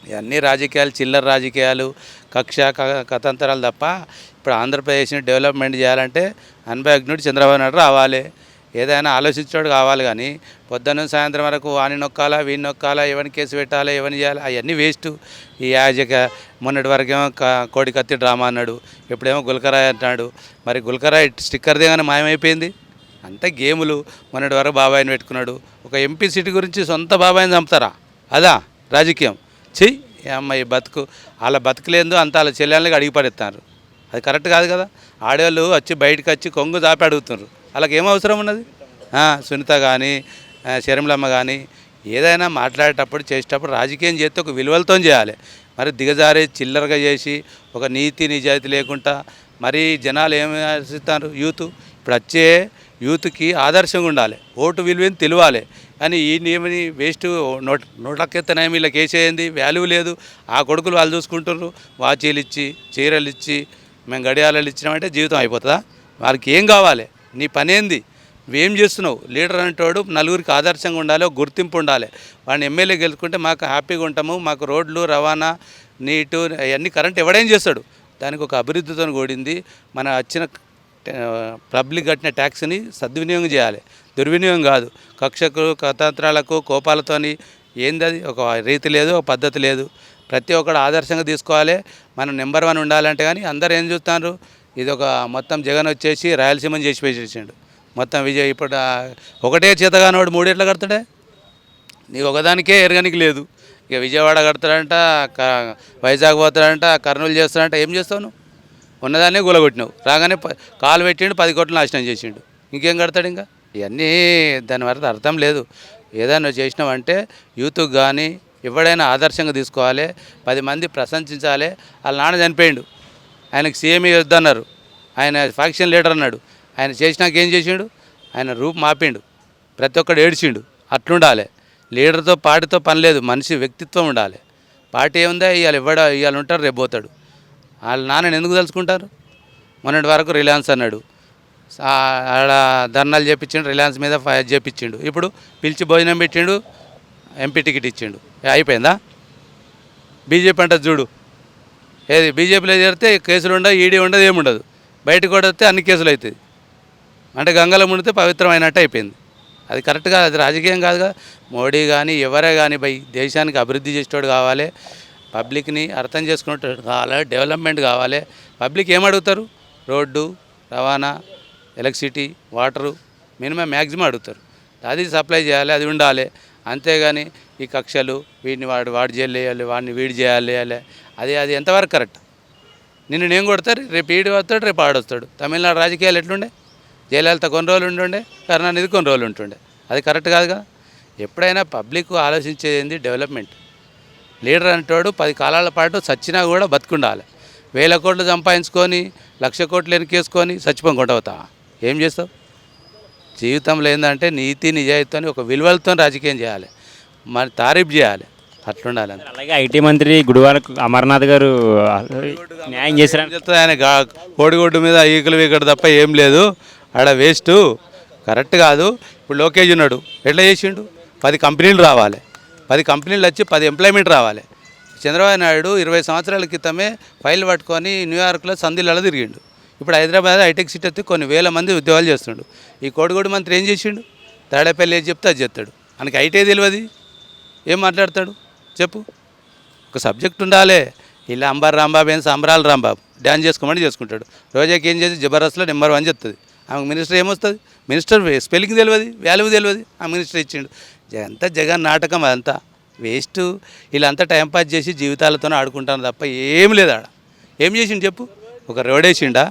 ఇవన్నీ రాజకీయాలు, చిల్లర రాజకీయాలు, కక్ష కథంతరాలు తప్ప. ఇప్పుడు ఆంధ్రప్రదేశ్ని డెవలప్మెంట్ చేయాలంటే అనుభవజ్ఞుడు చంద్రబాబు నాయుడు రావాలి, ఏదైనా ఆలోచించాడు కావాలి. కానీ పొద్దున్న సాయంత్రం వరకు వాని నొక్కాలా, వీని నొక్కాలా, ఎవరిని కేసు పెట్టాలా, ఎవరిని చేయాలి, అవన్నీ వేస్ట్. ఈ మొన్నటి వరకేమో కోడి కత్తి డ్రామా అన్నాడు, ఇప్పుడేమో గుల్కరాయ్ అంటున్నాడు. మరి గుల్కరాయ్ స్టిక్కర్దే కానీ మాయమైపోయింది. అంతా గేములు. మొన్నటి వరకు బాబాయిని పెట్టుకున్నాడు. ఒక ఎంపీ సీటు గురించి సొంత బాబాయిని చంపుతారా? అదా రాజకీయం? చెయ్యి అమ్మాయి బతుకు, వాళ్ళ బతుకులేందో అంత వాళ్ళ చెల్లెళ్ళకి అడిగి పడేస్తున్నారు. అది కరెక్ట్ కాదు కదా. ఆడవాళ్ళు వచ్చి బయటకు వచ్చి కొంగు దాపి అడుగుతున్నారు. వాళ్ళకి ఏం అవసరం ఉన్నది? సునీత కానీ శర్మిలమ్మ కానీ ఏదైనా మాట్లాడేటప్పుడు చేసేటప్పుడు రాజకీయం చేస్తే ఒక విలువలతో చేయాలి. మరి దిగజారి చిల్లరగా చేసి ఒక నీతి నిజాయితీ లేకుండా మరి జనాలు ఏమి ఆశిస్తారు? ఇప్పుడు వచ్చే యూత్కి ఆదర్శంగా ఉండాలి, ఓటు విలువని తెలియాలి. కానీ ఈ నియమని వేస్ట్, నోట్లకెత్తనాయి, వీళ్ళకి వేసేయండి, వాల్యూ లేదు. ఆ కొడుకులు వాళ్ళు చూసుకుంటున్నారు, వాచీలు ఇచ్చి చీరలు ఇచ్చి మేము గడియారాలు ఇచ్చినామంటే జీవితం అయిపోతుందా? వాళ్ళకి ఏం కావాలి? నీ పని ఏంది? నువ్వేం చేస్తున్నావు? లీడర్ అంటాడు నలుగురికి ఆదర్శంగా ఉండాలి, ఒక గుర్తింపు ఉండాలి. వాడిని ఎమ్మెల్యే గెలుచుకుంటే మాకు హ్యాపీగా ఉంటాము, మాకు రోడ్లు రవాణా నీటు అవన్నీ కరెంట్ ఎవడేం చేస్తాడు? దానికి ఒక అభివృద్ధితో కూడింది. మన వచ్చిన పబ్లిక్ కట్టిన ట్యాక్స్ని సద్వినియోగం చేయాలి, దుర్వినియోగం కాదు. కక్షకు కథంత్రాలకు కోపాలతోని ఏంది అది? ఒక రీతి లేదు, ఒక పద్ధతి లేదు. ప్రతి ఒక్కడు ఆదర్శంగా తీసుకోవాలి. మనం నెంబర్ 1 ఉండాలంటే. కానీ అందరు ఏం చూస్తున్నారు? ఇది ఒక మొత్తం జగన్ వచ్చేసి రాయలసీమని చేసి పెట్టేసిండు. మొత్తం విజయ్ ఇప్పుడు ఒకటే చేతగానోడు 3 ఎట్లా కడతాడే? నీకు ఒకదానికే ఎరగనికి లేదు. ఇక విజయవాడ కడతాడంట, వైజాగ్ పోతాడంట, కర్నూలు చేస్తాడంట. ఏం చేస్తావు నువ్వు? ఉన్నదాన్నే గులగొట్టినావు. రాగానే కాలు పెట్టిండు, 10 కోట్లు నాశనం చేసిండు. ఇంకేం కడతాడు? ఇంకా ఇవన్నీ దానివల్ల అర్థం లేదు. ఏదైనా చేసినావంటే యూత్కి కానీ ఎవడైనా ఆదర్శంగా తీసుకోవాలి, 10 మంది ప్రశంసించాలి. వాళ్ళ నాన్న చనిపోయిండు, ఆయనకు సీఎం వద్దన్నారు, ఆయన ఫ్యాక్షన్ లీడర్ అన్నాడు. ఆయన చేసినాక ఏం చేసిండు? ఆయన రూపు మాపిండు, ప్రతి ఒక్కడు ఏడ్చిండు. అట్లుండాలి. లీడర్తో పార్టీతో పని లేదు, మనిషి వ్యక్తిత్వం ఉండాలి. పార్టీ ఏముందా? ఇవాళ ఉంటారు, రేపు పోతాడు. వాళ్ళ నాన్నని ఎందుకు తలుచుకుంటారు? మొన్నటి వరకు రిలయన్స్ అన్నాడు, ఆడ ధర్నాలు చేపించిండు, రిలయన్స్ మీద ఫైర్ చేపించిండు. ఇప్పుడు పిలిచి భోజనం పెట్టిండు, ఎంపీ టికెట్ ఇచ్చిండు. అయిపోయిందా? బీజేపీ అంటే చూడు, ఏది బీజేపీలో చేరితే కేసులు ఉండవు, ఈడీ ఉండదు, ఏముండదు. బయటకు కూడా వస్తే అన్ని కేసులు అవుతుంది. అంటే గంగలో మునిగితే పవిత్రమైనట్టు అయిపోయింది. అది కరెక్ట్గా, అది రాజకీయం కాదుగా. మోడీ కానీ ఎవరే కానీ దేశానికి అభివృద్ధి చేసేవాడు కావాలి, పబ్లిక్ని అర్థం చేసుకునేటట్టు కావాలి, డెవలప్మెంట్ కావాలి. పబ్లిక్ ఏమడుగుతారు? రోడ్డు, రవాణా, ఎలక్ట్రిసిటీ, వాటరు మినిమం మ్యాక్సిమం అడుగుతారు. అది సప్లై చేయాలి, అది ఉండాలి. అంతేగాని ఈ కక్షలు, వీడిని వాడు జైలు వేయాలి, వాడిని వీడి చేయాలి, అది ఎంతవరకు కరెక్ట్? నిన్ను నేను కొడతారు, రేపు ఈడు వస్తాడు, రేపు ఆడొస్తాడు. తమిళనాడు రాజకీయాలు ఎట్లుండే? జయలలిత కొన్ని రోజులు ఉంటుండే, కరుణానిధి కొన్ని రోజులు ఉంటుండే. అది కరెక్ట్ కాదుగా. ఎప్పుడైనా పబ్లిక్ ఆలోచించేది డెవలప్మెంట్. లీడర్ అంటాడు 10 కాలాల పాటు చచ్చినా కూడా బతుకుండాలి. 1000 కోట్లు సంపాదించుకొని 1,00,000 కోట్లు ఎనికేసుకొని చచ్చిపోకుండా అవుతావా? ఏం చేస్తావు? జీవితంలో ఏంటంటే నీతి నిజాయితీని ఒక విలువలతో రాజకీయం చేయాలి, మరి తారీఫ్ చేయాలి, అట్లుండాలి. అలాగే ఐటీ మంత్రి గుడివాడ అమర్నాథ్ గారు న్యాయం చేశారని చెప్తుంది. ఆయన కోడిగుడ్డు మీద ఈకలు వీకడు తప్ప ఏం లేదు, ఆడ వేస్ట్, కరెక్ట్ కాదు. ఇప్పుడు లోకేష్ ఉన్నాడు, ఎట్లా చేసిండు? 10 కంపెనీలు రావాలి, 10 కంపెనీలు వచ్చి 10 ఎంప్లాయ్మెంట్ రావాలి. చంద్రబాబు నాయుడు 20 సంవత్సరాల క్రితమే ఫైల్ పట్టుకొని న్యూయార్క్లో సంధిలలో తిరిగిండు. ఇప్పుడు హైదరాబాద్ హైటెక్ సిటీ వస్తే కొన్ని వేల మంది ఉద్యోగాలు చేస్తుండు. ఈ కోడిగుడ్డు మంత్రి ఏం చేసిండు? తాడేపల్లి ఏది చెప్తే అది చెప్తాడు. ఆయనకి ఐటీ తెలియదు, ఏం మాట్లాడతాడు చెప్పు? ఒక సబ్జెక్ట్ ఉండాలి. ఇలా అంబారు రాంబాబు ఏం సంబరాలు రాంబాబు డ్యాన్స్ చేసుకోమని చేసుకుంటాడు. రోజాకి ఏం చేసి జబర్దస్త్లో నెంబర్ 1 చెప్తుంది. ఆమెకు మినిస్టర్ ఏమొస్తుంది? మినిస్టర్ స్పెల్లింగ్ తెలియదు, వాల్యూ తెలియదు, ఆ మినిస్టర్ ఇచ్చిండు. అంతా జగన్ నాటకం, అదంతా వేస్ట్. వీళ్ళంతా టైంపాస్ చేసి జీవితాలతో ఆడుకుంటాను తప్ప ఏం లేదు. ఆడ ఏం చేసిండు చెప్పు? ఒక రోడ్ వేసిండా,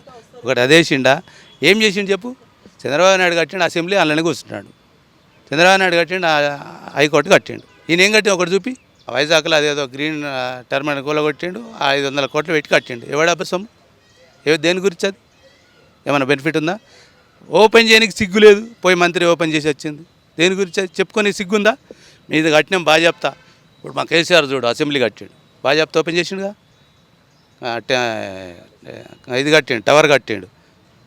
ఒకటి అదేసిండా, ఏం చేసిండు చెప్పు? చంద్రబాబు నాయుడు కట్టిండు అసెంబ్లీ, అందులోనే కూర్చుంటాడు. చంద్రబాబు నాయుడు కట్టిండు హైకోర్టు కట్టిండు. ఈయన ఏం కట్టిండు ఒకటి చూపి? వైజాగ్లో అదేదో గ్రీన్ టర్మినల్ కూలగొట్టిండు, 500 కోట్లు పెట్టి కట్టిండు. ఎవడా సొమ్ము? దేని గురించి అది? ఏమైనా బెనిఫిట్ ఉందా? ఓపెన్ చేయడానికి సిగ్గు లేదు, పోయి మంత్రి ఓపెన్ చేసి వచ్చింది. దేని గురించి అది చెప్పుకొని సిగ్గుందా? మీది కట్టినాం బాగా చెప్తా. ఇప్పుడు మా కేసీఆర్ చూడు అసెంబ్లీ కట్టాడు, బాగా చెప్తా ఓపెన్ చేసిండుగా. ఇది కట్టిండు, టవర్ కట్టిండు,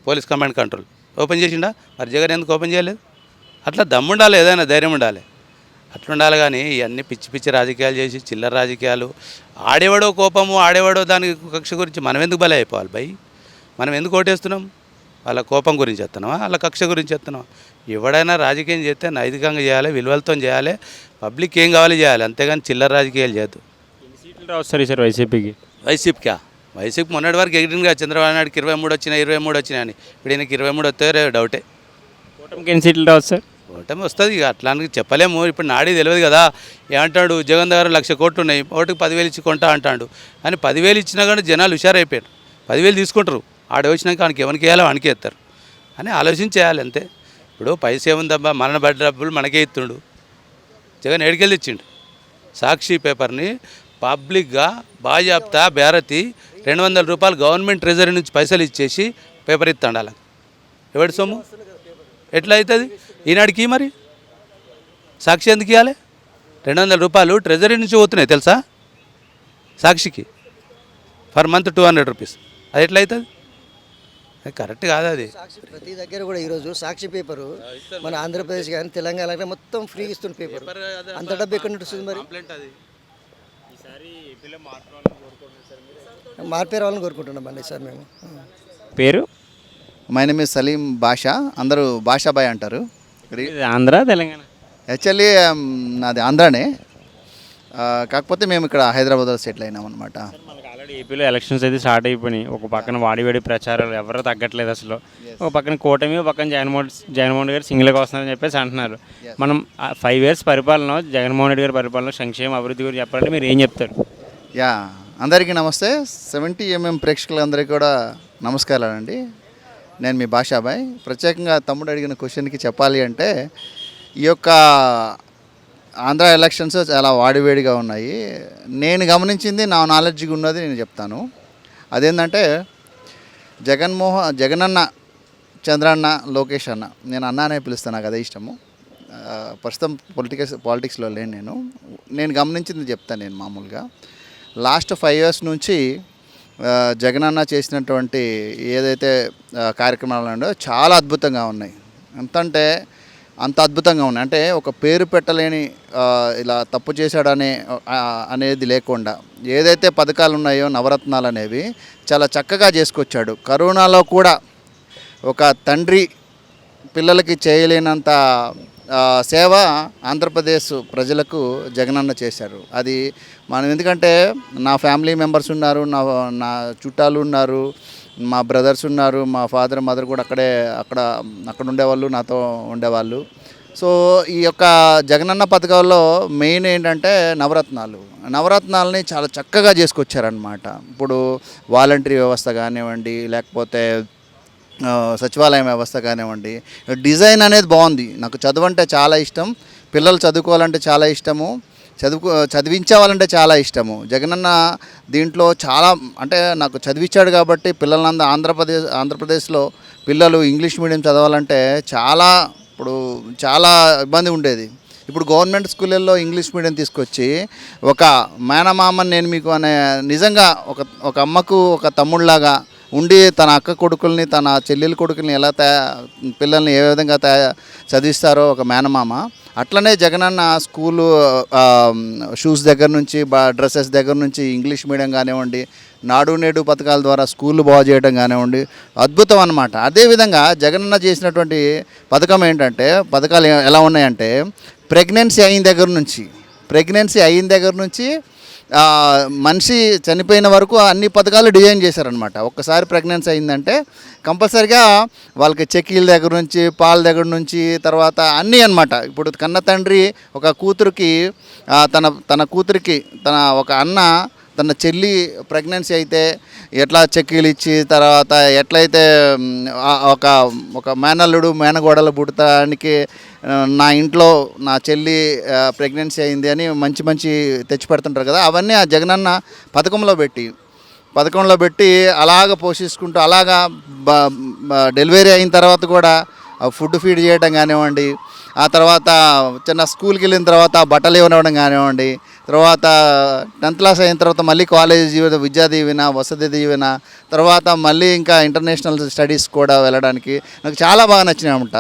పోలీస్ కమాండ్ కంట్రోల్ ఓపెన్ చేసిండా. మరి జగన్ ఎందుకు ఓపెన్ చేయలేదు? అట్లా దమ్ముండాలి, ఏదైనా ధైర్యం ఉండాలి. అట్లుండాలి. కానీ ఇవన్నీ పిచ్చి పిచ్చి రాజకీయాలు చేసి చిల్లర రాజకీయాలు, ఆడేవాడో కోపము, ఆడేవాడో దాని కక్ష గురించి మనం ఎందుకు బలి అయిపోవాలి భయ్? మనం ఎందుకు ఓటేస్తున్నాం? వాళ్ళ కోపం గురించి చేస్తున్నావా, వాళ్ళ కక్ష గురించి చేస్తున్నావా? ఎవడైనా రాజకీయం చేస్తే నైతికంగా చేయాలి, విలువలతో చేయాలి, పబ్లిక్ ఏం కావాలి చేయాలి, అంతేగాని చిల్లర రాజకీయాలు చేయద్దు. ఎన్ని సీట్లు రావస్తారు ఈసారి వైసీపీకి? వైసీపీ మొన్నటి వరకు ఎగిరిందిగా, చంద్రబాబు నాయుడుకి 23 వచ్చినాయి, 23 వచ్చినాయని. ఇప్పుడు ఈయనకి 23 వస్తే డౌటే. కూటమికి ఎన్ని సీట్లు రావచ్చు సార్? ఓటమి వస్తుంది ఇక, అట్లా చెప్పలేము. ఇప్పుడు నాడి తెలియదు కదా. ఏమంటాడు, జగన్ దగ్గర 1,00,000 కోట్లు ఉన్నాయి, ఓటుకు 10,000 ఇచ్చి కొంటా అంటాడు. కానీ 10,000 ఇచ్చినా కానీ జనాలు హుషారైపోయారు. 10,000 తీసుకుంటారు, ఆడ వచ్చినాక వానికి ఎవరికి వేయాలో వానికే ఎత్తారు అని ఆలోచించేయాలి అంతే. ఇప్పుడు పైసా ఏముందబ్బా, మన బడ్డ డబ్బులు మనకే ఇస్తుండు. జగన్ ఏడికెళ్ళి ఇచ్చిండు సాక్షి పేపర్ని పబ్లిక్గా బాజాప్తా బేరతి 200 రూపాయలు గవర్నమెంట్ ట్రెజరీ నుంచి పైసలు ఇచ్చేసి పేపర్ ఇస్తాడు. అలా ఎవడి సొమ్ము ఎట్లా అవుతుంది? ఈనాడికి మరి సాక్షి ఎందుకు ఇవ్వాలి? 200 రూపాయలు ట్రెజరీ నుంచి పోతున్నాయి తెలుసా సాక్షికి, పర్ మంత్ 200 రూపీస్. అది ఎట్లా అవుతుంది? కరెక్ట్ కాదు అది. ప్రతి దగ్గర కూడా ఈరోజు సాక్షి పేపరు మన ఆంధ్రప్రదేశ్ కానీ తెలంగాణ కానీ మొత్తం ఫ్రీ ఇస్తుంది పేపర్. అంత డబ్బు ఎక్కడ నుంచి వస్తుంది మరి? మార్పే రావాలని కోరుకుంటున్నాం అండి సార్ మేము. పేరు? మై నేమ్ ఇస్ సలీం బాషా, అందరూ బాషాబాయ్ అంటారు. ఆంధ్ర తెలంగాణ? యాక్చువల్లీ నాది ఆంధ్రానే, కాకపోతే మేము ఇక్కడ హైదరాబాద్లో సెటిల్ అయినాం అనమాట. మనకి ఆల్రెడీ ఏపీలో ఎలక్షన్స్ అయితే స్టార్ట్ అయిపోయినాయి. ఒక పక్కన వాడివేడి ప్రచారాలు ఎవరో తగ్గట్లేదు అసలు. ఒక పక్కన కూటమి, ఒక పక్కన జగన్మోహన్ గారు సింగిల్గా వస్తున్నారని చెప్పేసి అంటున్నారు. మనం 5 years పరిపాలన, జగన్మోహన్ రెడ్డి గారి పరిపాలన, సంక్షేమ అభివృద్ధి గురించి చెప్పాలంటే మీరు ఏం చెప్తారు? యా, అందరికీ నమస్తే. 70mm ప్రేక్షకులందరికీ కూడా నమస్కారాలండి. నేను మీ బాషాబాయ్. ప్రత్యేకంగా తమ్ముడు అడిగిన క్వశ్చన్కి చెప్పాలి అంటే, ఈ యొక్క ఆంధ్ర ఎలక్షన్స్ చాలా వాడివేడిగా ఉన్నాయి. నేను గమనించింది, నా నాలెడ్జ్గా ఉన్నది నేను చెప్తాను. అదేంటంటే జగనన్న, చంద్రన్న, లోకేష్ అన్న, నేను అన్న అనే పిలుస్తాను, నాకు అదే ఇష్టము. ప్రస్తుతం పాలిటిక్స్లో లేను. నేను గమనించింది చెప్తాను. నేను మామూలుగా లాస్ట్ 5 years నుంచి జగనన్న చేసినటువంటి ఏదైతే కార్యక్రమాలు ఉన్నాయో చాలా అద్భుతంగా ఉన్నాయి. ఎంతంటే అంత అద్భుతంగా ఉన్నాయి. అంటే ఒక పేరు పెట్టలేని ఇలా తప్పు చేశాడనే అనేది లేకుండా ఏదైతే పథకాలు ఉన్నాయో, నవరత్నాలు అనేవి చాలా చక్కగా చేసుకొచ్చాడు. కరోనాలో కూడా ఒక తండ్రి పిల్లలకి చేయలేనంత సేవ ఆంధ్రప్రదేశ్ ప్రజలకు జగనన్న చేశారు. అది మనం ఎందుకంటే నా ఫ్యామిలీ మెంబర్స్ ఉన్నారు, నా చుట్టాలు ఉన్నారు, మా బ్రదర్స్ ఉన్నారు, మా ఫాదర్ మదర్ కూడా అక్కడ ఉండేవాళ్ళు, నాతో ఉండేవాళ్ళు. సో ఈ యొక్క జగనన్న పథకాల్లో మెయిన్ ఏంటంటే నవరత్నాలని చాలా చక్కగా చేసుకొచ్చారనమాట. ఇప్పుడు వాలంటరీ వ్యవస్థ కానివ్వండి, లేకపోతే సచివాలయం వ్యవస్థ కానివ్వండి, డిజైన్ అనేది బాగుంది. నాకు చదువు అంటే చాలా ఇష్టం, పిల్లలు చదువుకోవాలంటే చాలా ఇష్టము, చదివించేవాళ్ళంటే చాలా ఇష్టము. జగనన్న దీంట్లో చాలా అంటే నాకు చదివించాడు కాబట్టి పిల్లలందరూ ఆంధ్రప్రదేశ్లో పిల్లలు ఇంగ్లీష్ మీడియం చదవాలంటే చాలా ఇబ్బంది ఉండేది. ఇప్పుడు గవర్నమెంట్ స్కూళ్ళల్లో ఇంగ్లీష్ మీడియం తీసుకొచ్చి ఒక మేనమామని నేను మీకు అనే నిజంగా ఒక అమ్మకు ఒక తమ్ముళ్ళలాగా ఉండి తన అక్క కొడుకుల్ని, తన చెల్లెల కొడుకుల్ని ఎలా పిల్లల్ని ఏ విధంగా చదివిస్తారో ఒక మేనమామ, అట్లనే జగనన్న స్కూలు షూస్ దగ్గర నుంచి, డ్రెస్సెస్ దగ్గర నుంచి ఇంగ్లీష్ మీడియం కానివ్వండి, నాడు నేడు పథకాల ద్వారా స్కూళ్ళు బాగు చేయడం కానివ్వండి, అద్భుతం అన్నమాట. అదేవిధంగా జగనన్న చేసినటువంటి పథకాలు ఎలా ఉన్నాయంటే, ప్రెగ్నెన్సీ అయిన దగ్గర నుంచి మనిషి చనిపోయిన వరకు అన్ని పథకాలు డిజైన్ చేశారనమాట. ఒక్కసారి ప్రెగ్నెన్సీ అయిందంటే కంపల్సరిగా వాళ్ళకి చెక్కీల దగ్గర నుంచి, పాల దగ్గర నుంచి, తర్వాత అన్నీ అనమాట. ఇప్పుడు కన్న తండ్రి ఒక కూతురికి, తన కూతురికి ఒక అన్న తన చెల్లి ప్రెగ్నెన్సీ అయితే ఎట్లా చెక్కీలు ఇచ్చి తర్వాత ఎట్లయితే ఒక ఒక మేనల్లుడు మేనగోడలు పుట్టడానికి నా ఇంట్లో నా చెల్లి ప్రెగ్నెన్సీ అయింది అని మంచి మంచి తెచ్చి పెడుతుంటారు కదా, అవన్నీ ఆ జగనన్న పథకంలో పెట్టి అలాగ పోషించుకుంటూ అలాగా డెలివరీ అయిన తర్వాత కూడా ఫుడ్ ఫీడ్ చేయడం కానివ్వండి, ఆ తర్వాత చిన్న స్కూల్కి వెళ్ళిన తర్వాత బట్టలు ఇవ్వడం కానివ్వండి, తర్వాత 10th క్లాస్ అయిన తర్వాత మళ్ళీ కాలేజ్ విద్యా దీవెన, వసతి దీవెన, తర్వాత మళ్ళీ ఇంకా ఇంటర్నేషనల్ స్టడీస్ కూడా వెళ్ళడానికి నాకు చాలా బాగా నచ్చినాయి అన్నమాట.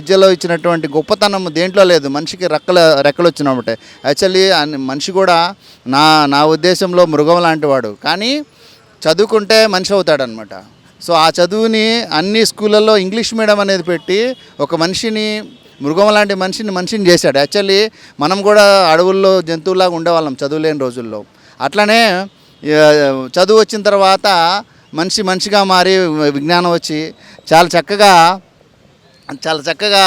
విద్యలో ఇచ్చినటువంటి గొప్పతనం దేంట్లో లేదు, మనిషికి రెక్కలు వచ్చినమాట. యాక్చువల్లీ మనిషి కూడా నా ఉద్దేశంలో మృగం లాంటి వాడు, కానీ చదువుకుంటే మనిషి అవుతాడనమాట. సో ఆ చదువుని అన్ని స్కూళ్ళల్లో ఇంగ్లీష్ మీడియం అనేది పెట్టి ఒక మనిషిని, మృగం లాంటి మనిషిని చేశాడు. యాక్చువల్లీ మనం కూడా అడవుల్లో జంతువులాగా ఉండేవాళ్ళం చదువు లేని రోజుల్లో. అట్లనే చదువు వచ్చిన తర్వాత మనిషిగా మారి విజ్ఞానం వచ్చి చాలా చక్కగా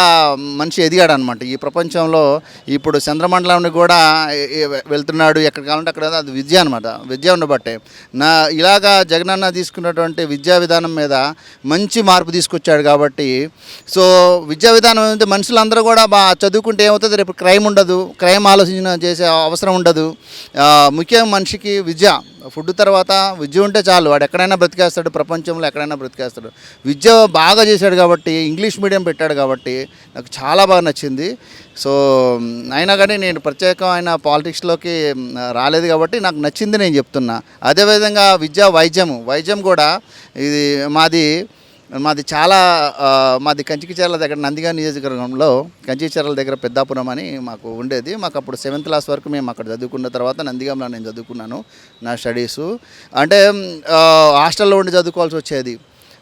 మనిషి ఎదిగాడు అనమాట. ఈ ప్రపంచంలో ఇప్పుడు చంద్రమండలానికి కూడా వెళ్తున్నాడు, ఎక్కడ కావాలంటే అక్కడ. అది విద్య అనమాట. విద్య ఉండబట్టే ఇలాగా జగనన్న తీసుకున్నటువంటి విద్యా విధానం మీద మంచి మార్పు తీసుకొచ్చాడు కాబట్టి, సో విద్యా విధానం అంటే మనుషులందరూ కూడా చదువుకుంటే ఏమవుతుంది, రేపు క్రైమ్ ఉండదు, క్రైమ్ ఆలోచన చేసే అవసరం ఉండదు. ముఖ్యంగా మనిషికి విద్య, ఫుడ్ తర్వాత విద్య ఉంటే చాలు, వాడు ఎక్కడైనా బ్రతికేస్తాడు, ప్రపంచంలో ఎక్కడైనా బ్రతికేస్తాడు. విద్య బాగా చేశాడు కాబట్టి, ఇంగ్లీష్ మీడియం పెట్టాడు కాబట్టి నాకు చాలా బాగా నచ్చింది. సో అయినా కానీ నేను ప్రత్యేకమైన పాలిటిక్స్లోకి రాలేదు కాబట్టి నాకు నచ్చింది నేను చెప్తున్నా. అదేవిధంగా వైద్యం కూడా ఇది మాది చాలా మాది కంచికిచర్ల దగ్గర నందిగా నియోజకవర్గంలో కంచికిచర్ల దగ్గర పెద్దాపురం అని మాకు ఉండేది. మాకు అప్పుడు 7th క్లాస్ వరకు మేము అక్కడ చదువుకున్న తర్వాత నందిగాంలో నేను చదువుకున్నాను నా స్టడీసు. అంటే హాస్టల్లో ఉండి చదువుకోవాల్సి వచ్చేది.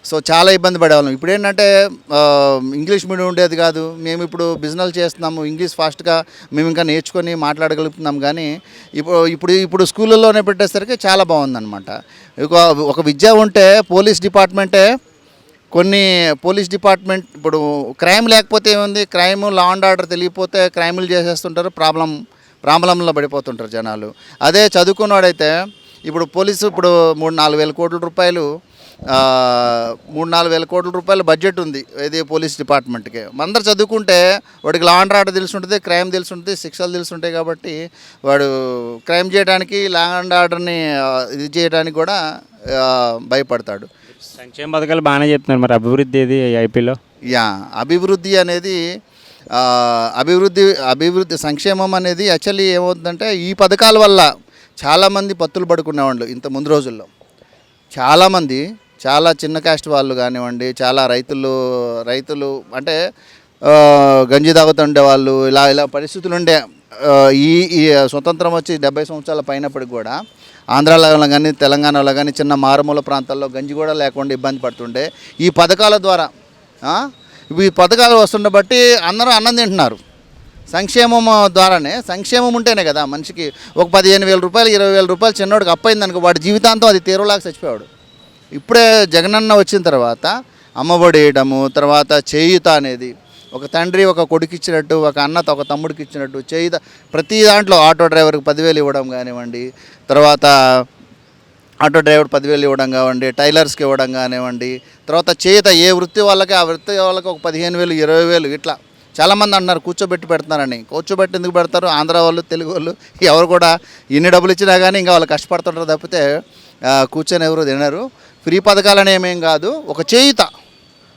సో చాలా ఇబ్బంది పడేవాళ్ళం. ఇప్పుడు ఏంటంటే ఇంగ్లీష్ మీడియం ఉండేది కాదు. మేము ఇప్పుడు బిజినెస్ చేస్తున్నాము, ఇంగ్లీష్ ఫాస్ట్గా మేము ఇంకా నేర్చుకొని మాట్లాడగలుగుతున్నాం. కానీ ఇప్పుడు స్కూళ్ళలోనే పెట్టేసరికి చాలా బాగుందన్నమాట. ఒక విద్య ఉంటే పోలీస్ డిపార్ట్మెంట్ ఇప్పుడు క్రైమ్ లేకపోతే ఏముంది, క్రైమ్ లా అండ్ ఆర్డర్ తెలియకపోతే క్రైములు చేసేస్తుంటారు, ప్రాబ్లంలో పడిపోతుంటారు జనాలు. అదే చదువుకున్నవాడైతే ఇప్పుడు పోలీసు 3-4 వేల కోట్ల రూపాయలు 3-4 వేల కోట్ల రూపాయల బడ్జెట్ ఉంది ఇది పోలీస్ డిపార్ట్మెంట్కి. అందరు చదువుకుంటే వాడికి లా అండ్ ఆర్డర్ తెలిసి ఉంటుంది, క్రైమ్ తెలిసి ఉంటుంది, శిక్షలు తెలిసి ఉంటాయి. కాబట్టి వాడు క్రైమ్ చేయడానికి, లా అండ్ ఆర్డర్ని ఇది చేయడానికి కూడా భయపడతాడు. సంక్షేమ పథకాలు బాగానే చెప్తున్నారు, మరి అభివృద్ధి ఏది ఐపీలో? అభివృద్ధి అనేది అభివృద్ధి సంక్షేమం అనేది యాక్చువల్లీ ఏమవుతుందంటే, ఈ పథకాల వల్ల చాలామంది పత్తులు పడుకునేవాళ్ళు ఇంత ముందు రోజుల్లో. చాలామంది చాలా చిన్న కాస్ట్ వాళ్ళు కానివ్వండి, చాలా రైతులు అంటే గంజి తాగుతుండే వాళ్ళు, ఇలా పరిస్థితులు ఉండే. ఈ స్వతంత్రం వచ్చి 70 సంవత్సరాల పైనప్పటికి కూడా ఆంధ్రాలో కానీ తెలంగాణలో కానీ చిన్న మారుమూల ప్రాంతాల్లో గంజి కూడా లేకుండా ఇబ్బంది పడుతుండే. ఈ పథకాల ద్వారా ఈ పథకాలు వస్తుండ బట్టి అందరూ అన్నం తింటున్నారు. సంక్షేమం ద్వారానే, సంక్షేమం ఉంటేనే కదా మనిషికి. ఒక 15,000 రూపాయలు 20,000 రూపాయలు చిన్నోడికి అప్పయిందనుకో, వాడి జీవితాంతం అది తీరులాగా చచ్చిపోయాడు. ఇప్పుడే జగనన్న వచ్చిన తర్వాత అమ్మఒడి వేయడము, తర్వాత చేయూత అనేది ఒక తండ్రి ఒక కొడుకు ఇచ్చినట్టు, ఒక అన్న ఒక తమ్ముడికి ఇచ్చినట్టు చేయూత ప్రతి దాంట్లో ఆటో డ్రైవర్కి 10,000 ఇవ్వడం కానివ్వండి, తర్వాత ఆటో డ్రైవర్ 10,000 ఇవ్వడం కానివ్వండి, టైలర్స్కి ఇవ్వడం కానివ్వండి, తర్వాత చేయూత ఏ వృత్తి వాళ్ళకి ఆ వృత్తి వాళ్ళకి ఒక 15,000 20,000 ఇట్లా చాలామంది అంటున్నారు కూర్చోబెట్టి పెడుతున్నారని. కూర్చోబెట్టి ఎందుకు పెడతారు? ఆంధ్ర వాళ్ళు, తెలుగు వాళ్ళు ఎవరు కూడా ఎన్ని డబ్బులు ఇచ్చినా కానీ ఇంకా వాళ్ళు కష్టపడుతుంటారు తప్పితే కూర్చొని ఎవరు తినరు. ఫ్రీ పథకాలని ఏమేం కాదు, ఒక చేయూత,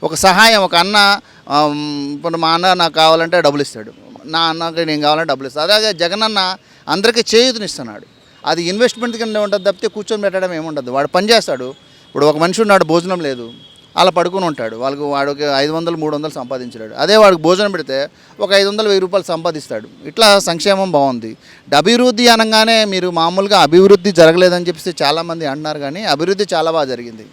ఒక సహాయం. ఒక అన్న ఇప్పుడు మా అన్న నాకు కావాలంటే డబ్బులు ఇస్తాడు, నా అన్నకి నేను కావాలంటే డబ్బులు ఇస్తాడు. అలాగే జగనన్న అందరికీ చేయూతనిస్తున్నాడు. అది ఇన్వెస్ట్మెంట్ కింద ఉంటుంది తప్పితే కూర్చొని పెట్టడం ఏముండదు. వాడు పని చేస్తాడు. ఇప్పుడు ఒక మనిషి ఉన్నాడు, భోజనం లేదు, అలా పడుకుని ఉంటాడు, వాడికి 500-300 సంపాదించాడు. అదే వాడికి భోజనం పెడితే ఒక 500-1000 రూపాయలు సంపాదిస్తాడు. ఇట్లా సంక్షేమం బాగుంది. అభివృద్ధి అనగానే మీరు మామూలుగా అభివృద్ధి జరగలేదని చెప్పేసి చాలామంది అంటున్నారు, కానీ అభివృద్ధి చాలా బాగా జరిగింది.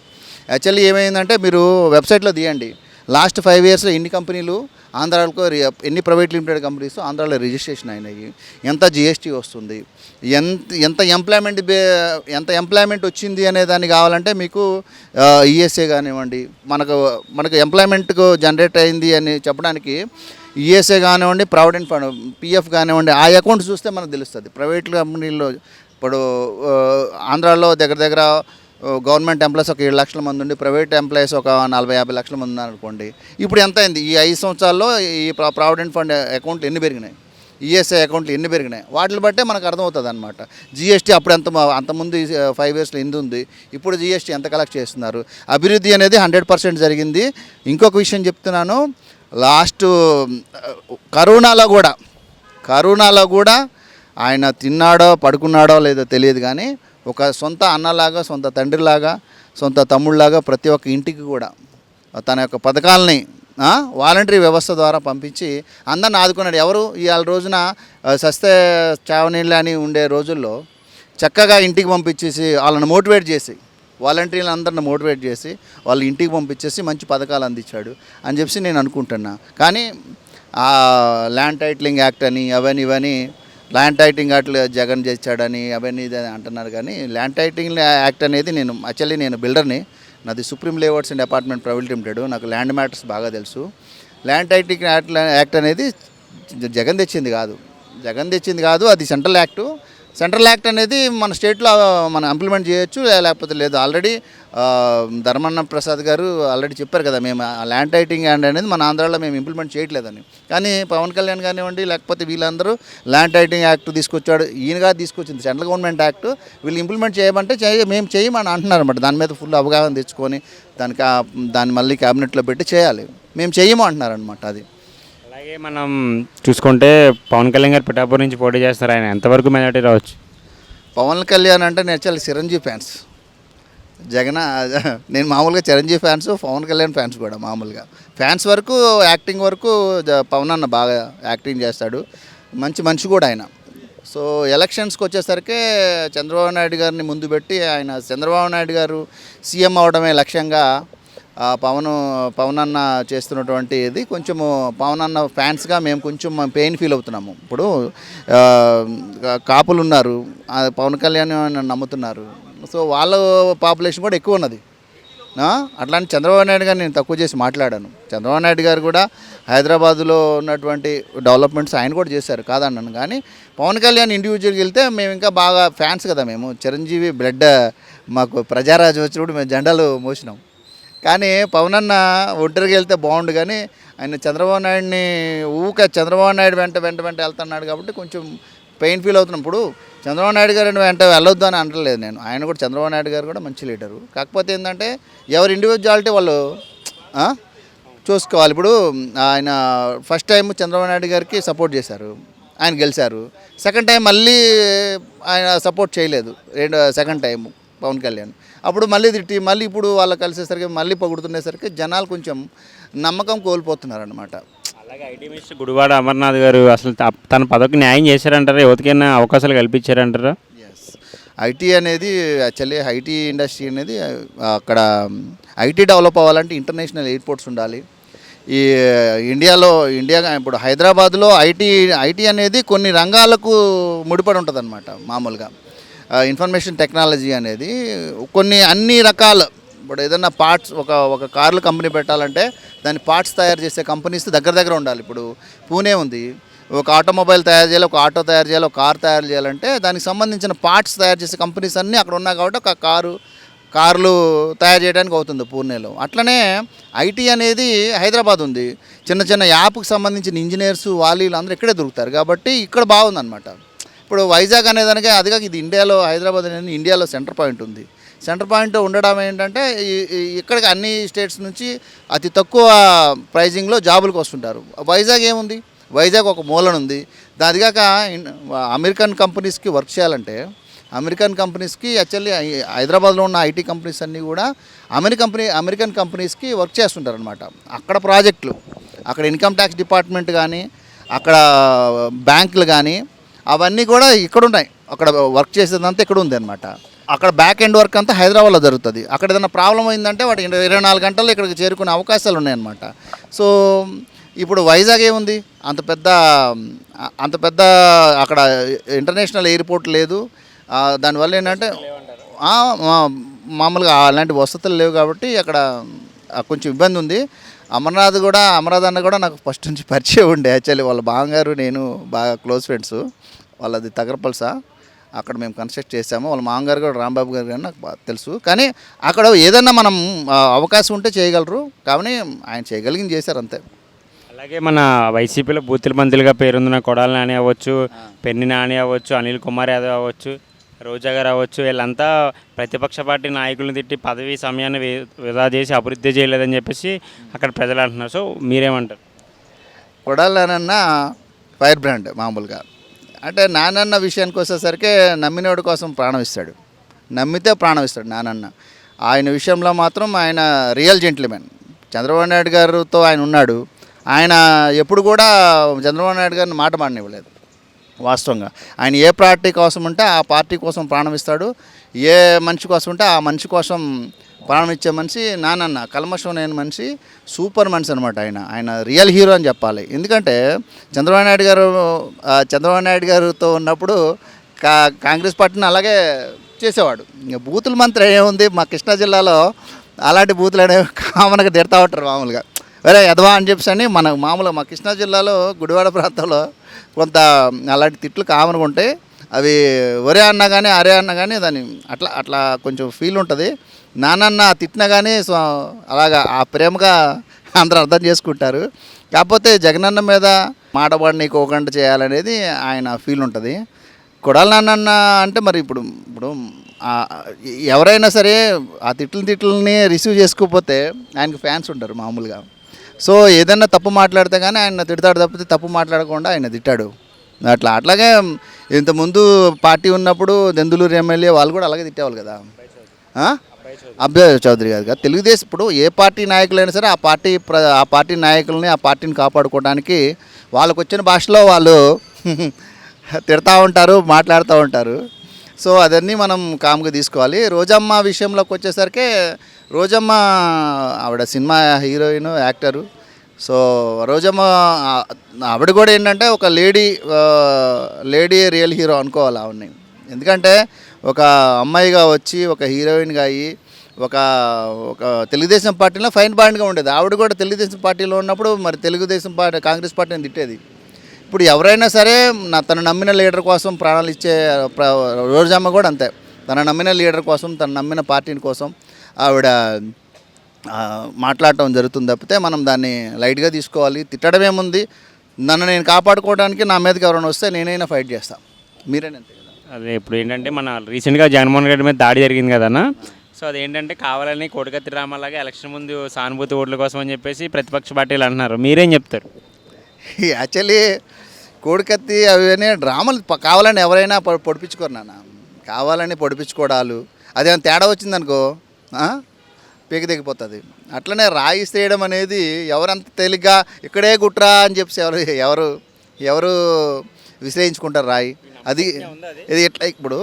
యాక్చువల్లీ ఏమైందంటే మీరు వెబ్సైట్లో తీయండి, లాస్ట్ 5 ఇయర్స్లో ఎన్ని కంపెనీలు ఆంధ్రాలో, ఎన్ని ప్రైవేట్ లిమిటెడ్ కంపెనీస్ ఆంధ్రాలో రిజిస్ట్రేషన్ అయినాయి, ఎంత జిఎస్టీ వస్తుంది, ఎంత ఎంప్లాయ్మెంట్ వచ్చింది అనే దాన్ని కావాలంటే మీకు ఈఎస్ఏ కానివ్వండి, మనకు ఎంప్లాయ్మెంట్కు జనరేట్ అయింది అని చెప్పడానికి ఈఎస్ఏ కానివ్వండి, ప్రావిడెంట్ ఫండ్ పిఎఫ్ కానివ్వండి, ఆ అకౌంట్ చూస్తే మనకు తెలుస్తుంది. ప్రైవేట్ కంపెనీల్లో ఇప్పుడు ఆంధ్రాలో దగ్గర దగ్గర గవర్నమెంట్ ఎంప్లాయీస్ ఒక 7 లక్షల మంది ఉండి ప్రైవేట్ ఎంప్లాయీస్ ఒక 40-50 లక్షల మంది ఉన్నారనుకోండి. ఇప్పుడు ఎంత అయింది ఈ 5 సంవత్సరాల్లో ఈ ప్రావిడెంట్ ఫండ్ అకౌంట్లు ఎన్ని పెరిగినాయి, ఈఎస్ఐ అకౌంట్లు ఎన్ని పెరిగినాయి, వాటిని బట్టే మనకు అర్థమవుతుంది అనమాట. జిఎస్టీ అప్పుడు అంతకుముందు 5 ఇయర్స్లో ఎంత ఉంది, ఇప్పుడు జిఎస్టీ ఎంత కలెక్ట్ చేస్తున్నారు. అభివృద్ధి అనేది 100% జరిగింది. ఇంకొక విషయం చెప్తున్నాను, లాస్ట్ కరోనాలో కూడా ఆయన తిన్నాడో పడుకున్నాడో లేదో తెలియదు కానీ ఒక సొంత అన్నలాగా, సొంత తండ్రిలాగా, సొంత తమ్ముళ్ళలాగా ప్రతి ఒక్క ఇంటికి కూడా తన యొక్క పథకాలని వాలంటరీ వ్యవస్థ ద్వారా పంపించి అందరిని ఆదుకున్నాడు. ఎవరు ఇవాళ రోజున సస్తే చావనీళ్ళు అని ఉండే రోజుల్లో చక్కగా ఇంటికి పంపించేసి వాళ్ళని మోటివేట్ చేసి, వాలంటీర్లు అందరిని మోటివేట్ చేసి వాళ్ళ ఇంటికి పంపించేసి మంచి పథకాలు అందించాడు అని చెప్పి నేను అనుకుంటున్నా. కానీ ఆ ల్యాండ్ టైటిలింగ్ యాక్ట్ అని ఇవన్నీ ల్యాండ్ టైటిలింగ్ యాక్ట్లు జగన్ చేశాడని అవన్నీ ఇది అంటున్నారు. కానీ ల్యాండ్ టైటిలింగ్ యాక్ట్ అనేది నేను బిల్డర్ని, నాది supreme layouts and apartment private limited, నాకు ల్యాండ్ మ్యాటర్స్ బాగా తెలుసు. ల్యాండ్ టైటిలింగ్ యాక్ట్ అనేది జగన్ తెచ్చింది కాదు, అది సెంట్రల్ యాక్టు. సెంట్రల్ యాక్ట్ అనేది మన స్టేట్లో మనం ఇంప్లిమెంట్ చేయొచ్చు, లేకపోతే లేదు. ఆల్రెడీ ధర్మన్న ప్రసాద్ గారు ఆల్రెడీ చెప్పారు కదా, మేము ల్యాండ్ టైటిలింగ్ యాక్ట్ అనేది మన ఆంధ్రాలో మేము ఇంప్లిమెంట్ చేయట్లేదని. కానీ పవన్ కళ్యాణ్ కానివ్వండి లేకపోతే వీళ్ళందరూ ల్యాండ్ టైటిలింగ్ యాక్ట్ తీసుకొచ్చాడు, ఈయనగా తీసుకొచ్చింది సెంట్రల్ గవర్నమెంట్ యాక్ట్. వీళ్ళు ఇంప్లిమెంట్ చేయమంటే మేము చేయమని అంటున్నారు అనమాట. దాని మీద ఫుల్ అవగాహన తెచ్చుకొని దాన్ని మళ్ళీ క్యాబినెట్లో పెట్టి చేయాలి, మేము చేయము అంటున్నారు అనమాట. అది అలాగే మనం చూసుకుంటే పవన్ కళ్యాణ్ గారు పిఠాపురం నుంచి పోటీ చేస్తారు. ఆయన ఎంతవరకు మెజార్టీ రావచ్చు? పవన్ కళ్యాణ్ అంటే నేను చాలా చిరంజీవి ఫ్యాన్స్. నేను మామూలుగా చిరంజీవి ఫ్యాన్స్, పవన్ కళ్యాణ్ ఫ్యాన్స్ కూడా. మామూలుగా ఫ్యాన్స్ వరకు, యాక్టింగ్ వరకు పవన్ అన్న బాగా యాక్టింగ్ చేస్తాడు, మంచి మనిషి కూడా ఆయన. సో ఎలక్షన్స్కి వచ్చేసరికి చంద్రబాబు నాయుడు గారిని ముందు పెట్టి చంద్రబాబు నాయుడు గారు సీఎం అవడమే లక్ష్యంగా పవన్ అన్న చేస్తున్నటువంటి ఇది కొంచెము పవన్ అన్న ఫ్యాన్స్గా మేము కొంచెం పెయిన్ ఫీల్ అవుతున్నాము. ఇప్పుడు కాపులు ఉన్నారు, పవన్ కళ్యాణ్ నమ్ముతున్నారు. సో వాళ్ళ పాపులేషన్ కూడా ఎక్కువ ఉన్నది. అట్లాంటి చంద్రబాబు నాయుడు గారు నేను తక్కువ చేసి మాట్లాడాను. చంద్రబాబు నాయుడు గారు కూడా హైదరాబాదులో ఉన్నటువంటి డెవలప్మెంట్స్ ఆయన కూడా చేశారు, కాదన్నాను. కానీ పవన్ కళ్యాణ్ ఇండివిజువల్కి వెళ్తే మేము ఇంకా బాగా ఫ్యాన్స్ కదా, మేము చిరంజీవి బ్లడ్, మాకు ప్రజారాజు వచ్చినప్పుడు మేము జెండాలు మోసినాం. కానీ పవన్ అన్న ఒంటరికి వెళ్తే బాగుండు, కానీ ఆయన చంద్రబాబు నాయుడిని చంద్రబాబు నాయుడు వెంట వెళ్తున్నాడు కాబట్టి కొంచెం పెయిన్ ఫీల్ అవుతున్నాం. ఇప్పుడు చంద్రబాబు నాయుడు గారు వెంట వెళ్ళొద్దు అని అంటలేదు నేను. ఆయన కూడా చంద్రబాబు నాయుడు గారు కూడా మంచి లీడరు. కాకపోతే ఏంటంటే ఎవరి ఇండివిజువాలిటీ వాళ్ళు చూసుకోవాలి. ఇప్పుడు ఆయన ఫస్ట్ టైం చంద్రబాబు నాయుడు గారికి సపోర్ట్ చేశారు, ఆయన గెలిచారు. సెకండ్ టైం మళ్ళీ ఆయన సపోర్ట్ చేయలేదు, సెకండ్ టైం పవన్ కళ్యాణ్. అప్పుడు మళ్ళీ తిట్టి మళ్ళీ ఇప్పుడు వాళ్ళు కలిసేసరికి మళ్ళీ పొగుడుతుండేసరికి జనాలు కొంచెం నమ్మకం కోల్పోతున్నారనమాట. అలాగే ఐటీ మినిస్టర్ గుడివాడ అమర్నాథ్ గారు అసలు తన పదవికి న్యాయం చేశారంటారా? యువతకైనా అవకాశాలు కల్పించారంటారా? ఎస్, ఐటీ అనేది యాక్చువల్లీ ఐటీ ఇండస్ట్రీ అనేది అక్కడ ఐటీ డెవలప్ అవ్వాలంటే ఇంటర్నేషనల్ ఎయిర్పోర్ట్స్ ఉండాలి. ఈ ఇండియా ఇప్పుడు హైదరాబాద్లో ఐటీ అనేది కొన్ని రంగాలకు ముడిపడి ఉంటుంది అనమాట. మామూలుగా ఇన్ఫర్మేషన్ టెక్నాలజీ అనేది అన్ని రకాల, ఇప్పుడు ఏదైనా పార్ట్స్ ఒక కార్లు కంపెనీ పెట్టాలంటే దాని పార్ట్స్ తయారు చేసే కంపెనీస్ దగ్గర ఉండాలి. ఇప్పుడు పూణే ఉంది, ఒక ఆటోమొబైల్ తయారు చేయాలి, ఒక ఆటో తయారు చేయాలి, ఒక కార్ తయారు చేయాలంటే దానికి సంబంధించిన పార్ట్స్ తయారు చేసే కంపెనీస్ అన్నీ అక్కడ ఉన్నాయి కాబట్టి ఒక కార్లు తయారు చేయడానికి అవుతుంది పూణేలో. అట్లనే ఐటీ అనేది హైదరాబాద్ ఉంది, చిన్న యాప్కి సంబంధించిన ఇంజనీర్స్ వాళ్ళు అందరూ ఇక్కడే దొరుకుతారు కాబట్టి ఇక్కడ బాగుందన్నమాట. ఇప్పుడు వైజాగ్ అనేదానికి అదిగా ఇది ఇండియాలో, హైదరాబాద్ అనేది ఇండియాలో సెంటర్ పాయింట్ ఉంది. సెంటర్ పాయింట్ ఉండడం ఏంటంటే ఇక్కడికి అన్ని స్టేట్స్ నుంచి అతి తక్కువ ప్రైజింగ్లో జాబులకు వస్తుంటారు. వైజాగ్ ఏముంది, వైజాగ్ ఒక మూలన ఉంది. దానిగాక అమెరికన్ కంపెనీస్కి వర్క్ చేయాలంటే అమెరికన్ కంపెనీస్కి యాక్చువల్లీ హైదరాబాద్లో ఉన్న ఐటీ కంపెనీస్ అన్నీ కూడా అమెరికన్ కంపెనీస్కి వర్క్ చేస్తుంటారు అనమాట. అక్కడ ప్రాజెక్టులు, అక్కడ ఇన్కమ్ ట్యాక్స్ డిపార్ట్మెంట్ కానీ, అక్కడ బ్యాంకులు కానీ అవన్నీ కూడా ఇక్కడ ఉన్నాయి. అక్కడ వర్క్ చేసేదంతా ఇక్కడ ఉంది అనమాట. అక్కడ బ్యాక్ ఎండ్ వర్క్ అంతా హైదరాబాద్లో జరుగుతుంది. అక్కడ ఏదైనా ప్రాబ్లం అయిందంటే వాటి 24 గంటల్లో ఇక్కడికి చేరుకునే అవకాశాలు ఉన్నాయన్నమాట. సో ఇప్పుడు వైజాగ్ ఏముంది, అంత పెద్ద అక్కడ ఇంటర్నేషనల్ ఎయిర్పోర్ట్ లేదు. దానివల్ల ఏంటంటే మామూలుగా అలాంటి వసతులు లేవు కాబట్టి అక్కడ కొంచెం ఇబ్బంది ఉంది. అమర్నాథ్ అన్న కూడా నాకు ఫస్ట్ నుంచి పరిచయం ఉండే. యాక్చువల్లీ వాళ్ళ బావగారు నేను బాగా క్లోజ్ ఫ్రెండ్స్. వాళ్ళది తగరపల్స. అక్కడ మేము కన్స్ట్రక్ట్ చేసాము. వాళ్ళ మామగారు కూడా రాంబాబు గారు కానీ నాకు తెలుసు. కానీ అక్కడ ఏదన్నా మనం అవకాశం ఉంటే చేయగలరు, కానీ ఆయన చేయగలిగింది చేశారు అంతే. అలాగే మన వైసీపీలో బూతుల మంత్రులుగా పేరొందిన కొడాలి నాని అవ్వచ్చు, పెన్ని నాని అవ్వచ్చు, అనిల్ కుమార్ యాదవ్ అవ్వచ్చు, రోజా గారు అవ్వచ్చు, వీళ్ళంతా ప్రతిపక్ష పార్టీ నాయకులను తిట్టి పదవి సమయాన్ని వృధా చేసి అభివృద్ధి చేయలేదని చెప్పేసి అక్కడ ప్రజలు అంటున్నారు. సో మీరేమంటారు? కొడాలన్న ఫైర్ బ్రాండ్ మామూలుగా. అంటే నానన్న విషయానికి వచ్చేసరికి నమ్మినోడి కోసం ప్రాణం ఇస్తాడు, నమ్మితే ప్రాణం ఇస్తాడు నానన్న. ఆయన విషయంలో మాత్రం ఆయన రియల్ జెంట్లీమెన్. చంద్రబాబు నాయుడు గారితో ఆయన ఉన్నాడు. ఆయన ఎప్పుడు కూడా చంద్రబాబు నాయుడు గారిని మాట మాడనివ్వలేదు. వాస్తవంగా ఆయన ఏ పార్టీ కోసం ఉంటే ఆ పార్టీ కోసం ప్రాణం ఇస్తాడు, ఏ మనిషి కోసం ఉంటే ఆ మనిషి కోసం ప్రాణం ఇచ్చే మనిషి నానన్న. కల్మషం లేని మనిషి, సూపర్ మనిషి అనమాట. ఆయన రియల్ హీరో అని చెప్పాలి. ఎందుకంటే చంద్రబాబు నాయుడు గారితో ఉన్నప్పుడు కాంగ్రెస్ పార్టీని అలాగే చేసేవాడు. ఇంకా బూతుల మంత్రి ఏముంది, మా కృష్ణా జిల్లాలో అలాంటి బూతులు అనేవి కామన్గా తిడతా ఉంటారు మామూలుగా. వేరే ఎదవా అని చెప్పేసి అని మామూలుగా మా కృష్ణా జిల్లాలో గుడివాడ ప్రాంతంలో కొంత అలాంటి తిట్లు కామన్గా ఉంటాయి. అవి ఒరే అన్నా కానీ అరే అన్నా కానీ దాన్ని అట్లా కొంచెం ఫీల్ ఉంటుంది. నానన్న తిట్టినా కానీ అలాగా ఆ ప్రేమగా అందరూ అర్థం చేసుకుంటారు. కాకపోతే జగనన్న మీద మాటపాడి నీకు ఒకగంట చేయాలనేది ఆయన ఫీల్ ఉంటుంది. కొడాలి నాన్న అంటే మరి ఇప్పుడు ఎవరైనా సరే ఆ తిట్లని రిసీవ్ చేసుకోకపోతే ఆయనకు ఫ్యాన్స్ ఉంటారు మామూలుగా. సో ఏదైనా తప్పు మాట్లాడితే కానీ ఆయన తిడతాడు తప్పితే తప్పు మాట్లాడకుండా ఆయన తిట్టాడు. అట్లాగే ఇంతకుముందు పార్టీ ఉన్నప్పుడు దెందులూరు ఎమ్మెల్యే వాళ్ళు కూడా అలాగే తిట్టేవాళ్ళు కదా. అబ్బాయి చౌదరి గారు కదా. తెలుగుదేశం ఇప్పుడు ఏ పార్టీ నాయకులైనా సరే ఆ పార్టీ నాయకులని ఆ పార్టీని కాపాడుకోవడానికి వాళ్ళకు వచ్చిన భాషలో వాళ్ళు తిడతా ఉంటారు, మాట్లాడుతూ ఉంటారు. సో అదన్నీ మనం కామ్గా తీసుకోవాలి. రోజమ్మ విషయంలోకి వచ్చేసరికి రోజమ్మ ఆవిడ cinema heroine, actor. So Rojamma ఆవిడ కూడా ఏంటంటే ఒక లేడీ రియల్ హీరో అనుకోవాలి ఆవిడని. ఎందుకంటే ఒక అమ్మాయిగా వచ్చి ఒక హీరోయిన్గా అయ్యి ఒక తెలుగుదేశం పార్టీలో ఫైన్ బాండ్గా ఉండేది. ఆవిడ కూడా తెలుగుదేశం పార్టీలో ఉన్నప్పుడు మరి తెలుగుదేశం పార్టీ కాంగ్రెస్ పార్టీని తిట్టేది. ఇప్పుడు ఎవరైనా సరే తను నమ్మిన లీడర్ కోసం ప్రాణాలు ఇచ్చే రోజమ్మ కూడా అంతే. తన నమ్మిన లీడర్ కోసం, తన నమ్మిన పార్టీ కోసం ఆవిడ మాట్లాడటం జరుగుతుంది తప్పితే మనం దాన్ని లైట్గా తీసుకోవాలి. తిట్టడం ఏముంది, నన్ను నేను కాపాడుకోవడానికి నా మీదకి ఎవరైనా వస్తే నేనైనా ఫైట్ చేస్తాను, మీరేనంతే కదా. అదే ఇప్పుడు ఏంటంటే మన రీసెంట్గా జగన్మోహన్ రెడ్డి మీద దాడి జరిగింది కదన్న. సో అదేంటంటే కావాలని కోడికత్తి డ్రామాలాగా ఎలక్షన్ ముందు సానుభూతి ఓట్ల కోసం అని చెప్పేసి ప్రతిపక్ష పార్టీలు అంటున్నారు. మీరేం చెప్తారు? యాక్చువల్లీ కోడికత్తి అవన్నీ డ్రామాలు కావాలని ఎవరైనా పొడిపించుకోరు నాన్న. కావాలని పొడిపించుకోవడాలు అదేమైనా తేడా వచ్చిందనుకో పీక దిగిపోతుంది. అట్లనే రాయి చేయడం అనేది ఎవరంత తేలిగ్గా ఇక్కడే గుట్రా అని చెప్పి ఎవరు విశ్లేషించుకుంటారు రాయి. అది ఇది ఎట్లా ఇప్పుడు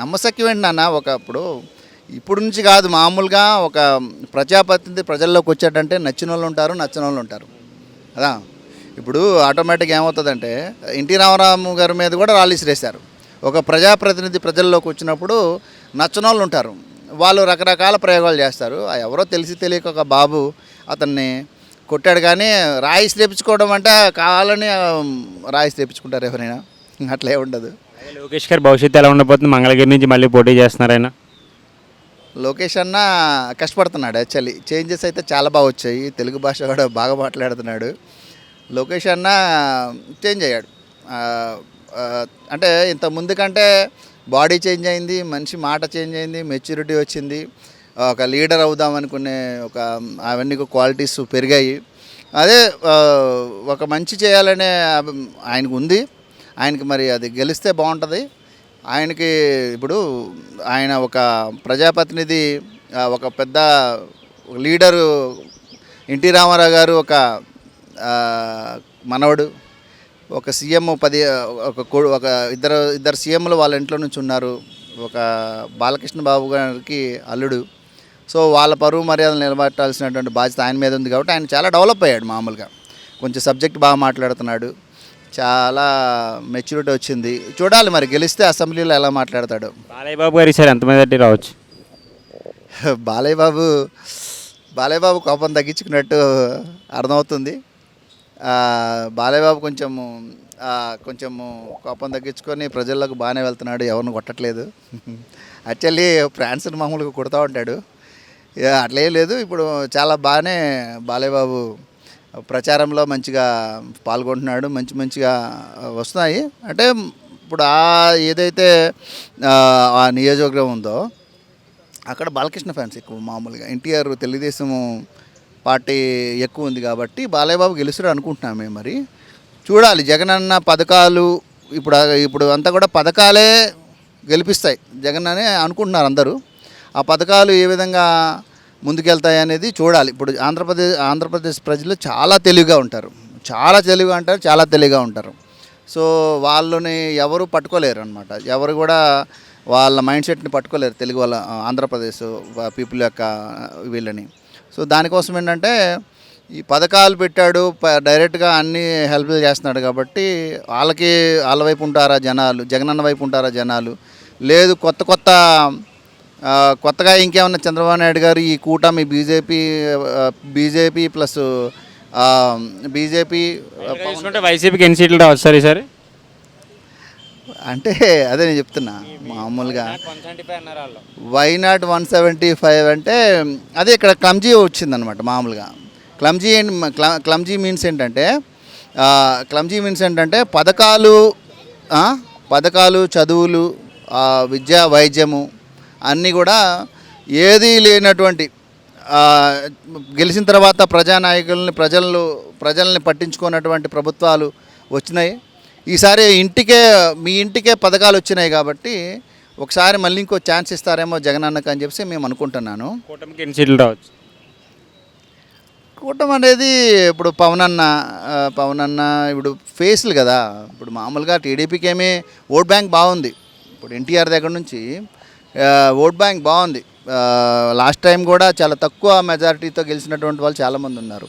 నమ్మశక్యం ఏంటి నాన్న. ఇప్పుడు నుంచి కాదు, మామూలుగా ఒక ప్రజాప్రతినిధి ప్రజల్లోకి వచ్చాడంటే నచ్చిన వాళ్ళు ఉంటారు, నచ్చిన వాళ్ళు ఉంటారు కదా. ఇప్పుడు ఆటోమేటిక్గా ఏమవుతుందంటే ఎన్టీ రామారావు గారి మీద కూడా రాళ్ళు విసిరేశారు. ఒక ప్రజాప్రతినిధి ప్రజల్లోకి వచ్చినప్పుడు నచ్చిన వాళ్ళు ఉంటారు, వాళ్ళు రకరకాల ప్రయోగాలు చేస్తారు. ఎవరో తెలిసి తెలియక ఒక బాబు అతన్ని కొట్టాడు. కానీ రాయి తెప్పించుకోవడం అంటే కావాలని రాయి తెప్పించుకుంటారు ఎవరైనా, అట్లే ఉండదు. లోకేష్ గారి భవిష్యత్తు ఎలా ఉండబోతుంది? మంగళగిరి నుంచి మళ్ళీ పోటీ చేస్తున్నారు ఆయన. లోకేష్ అన్న కష్టపడుతున్నాడు. యాక్చువల్లీ చేంజెస్ అయితే చాలా బాగా వచ్చాయి. తెలుగు భాష కూడా బాగా మాట్లాడుతున్నాడు. లోకేష్ అన్న చేంజ్ అయ్యాడు. అంటే ఇంత ముందు కంటే బాడీ చేంజ్ అయింది, మనిషి మాట చేంజ్ అయింది, మెచ్యూరిటీ వచ్చింది, ఒక లీడర్ అవుదాం అనుకునే అవన్నీ క్వాలిటీస్ పెరిగాయి. అదే ఒక మంచి చేయాలనే ఆయనకు ఉంది. ఆయనకి మరి అది గెలిస్తే బాగుంటుంది. ఆయనకి ఇప్పుడు ఆయన ఒక ప్రజాప్రతినిధి, ఒక పెద్ద లీడరు. ఎన్టీ రామారావు గారు ఒక మనవడు, ఒక సీఎం ఒక ఇద్దరు సీఎంలు వాళ్ళ ఇంట్లో నుంచి ఉన్నారు. ఒక బాలకృష్ణ బాబు గారికి అల్లుడు. సో వాళ్ళ పరువు మర్యాదలు నిలబెట్టాల్సినటువంటి బాధ్యత ఆయన మీద ఉంది. కాబట్టి ఆయన చాలా డెవలప్ అయ్యాడు. మామూలుగా కొంచెం సబ్జెక్ట్ బాగా మాట్లాడుతున్నాడు, చాలా మెచ్యూరిటీ వచ్చింది. చూడాలి మరి గెలిస్తే అసెంబ్లీలో ఎలా మాట్లాడతాడు. బాలయ్య బాబు గారు ఈసారి ఎంత మెజారిటీ రావచ్చు? బాలయ్య బాబు కోపం తగ్గించుకున్నట్టు అర్థమవుతుంది. బాలయ్య బాబు కొంచెము కొంచెము కోపం తగ్గించుకొని ప్రజల్లోకి బాగానే వెళ్తున్నాడు, ఎవరిని కొట్టట్లేదు. యాక్చువల్లీ ఫ్రాన్స్ని మామూలుగా కొడుతూ ఉంటాడు, అట్లేం లేదు. ఇప్పుడు చాలా బాగానే బాలయ్య బాబు ప్రచారంలో మంచిగా పాల్గొంటున్నాడు, మంచిగా వస్తున్నాయి. అంటే ఇప్పుడు ఏదైతే ఆ నియోజకవర్గం ఉందో అక్కడ బాలకృష్ణ ఫ్యాన్స్ ఎక్కువ. మామూలుగా ఎన్టీఆర్ తెలుగుదేశం పార్టీ ఎక్కువ ఉంది కాబట్టి బాలయ్య బాబు గెలుస్తాడు అనుకుంటున్నాం మేము. మరి చూడాలి. జగనన్న పథకాలు ఇప్పుడు అంతా కూడా పథకాలే గెలిపిస్తాయి జగన్ అని అనుకుంటున్నారు అందరూ. ఆ పథకాలు ఏ విధంగా ముందుకెళ్తాయి అనేది చూడాలి. ఇప్పుడు ఆంధ్రప్రదేశ్ ప్రజలు చాలా తెలివిగా ఉంటారు, చాలా తెలివిగా ఉంటారు. సో వాళ్ళని ఎవరు పట్టుకోలేరు అనమాట. ఎవరు కూడా వాళ్ళ మైండ్ సెట్ని పట్టుకోలేరు, తెలుగు వాళ్ళ ఆంధ్రప్రదేశ్ పీపుల్ యొక్క వీళ్ళని. సో దానికోసం ఏంటంటే ఈ పథకాలు పెట్టాడు, డైరెక్ట్గా అన్ని హెల్ప్లు చేస్తున్నాడు కాబట్టి వాళ్ళ వైపు ఉంటారా జనాలు, జగనన్న వైపు ఉంటారా జనాలు, లేదు కొత్తగా ఇంకేమన్నా చంద్రబాబు నాయుడు గారు ఈ కూటమి బీజేపీ ప్లస్ వైసీపీకి ఎన్ని సీట్లు రావచ్చు సార్ ఈసారి? అంటే అదే నేను చెప్తున్నా, మామూలుగా వైనాట్ 175 అంటే అదే ఇక్కడ క్లమ్జీ వచ్చిందనమాట. మామూలుగా క్లమ్జీ మీన్స్ ఏంటంటే పథకాలు చదువులు విద్య వైద్యము అన్నీ కూడా ఏదీ లేనటువంటి గెలిచిన తర్వాత ప్రజానాయకుల్ని ప్రజల్ని పట్టించుకున్నటువంటి ప్రభుత్వాలు వచ్చినాయి. ఈసారి మీ ఇంటికే పథకాలు వచ్చినాయి కాబట్టి ఒకసారి మళ్ళీ ఇంకో ఛాన్స్ ఇస్తారేమో జగనన్నకు అని చెప్పి మేము అనుకుంటున్నాను. కూటమికి ఎన్ని సీట్లు రావచ్చు? కూటమి అనేది ఇప్పుడు పవన్ అన్న ఇప్పుడు ఫేస్లు కదా. ఇప్పుడు మామూలుగా టీడీపీకి ఏమీ ఓట్ బ్యాంక్ బాగుంది. ఇప్పుడు ఎన్టీఆర్ దగ్గర నుంచి ఓట్ బ్యాంక్ బాగుంది. లాస్ట్ టైం కూడా చాలా తక్కువ మెజారిటీతో గెలిచినటువంటి వాళ్ళు చాలామంది ఉన్నారు.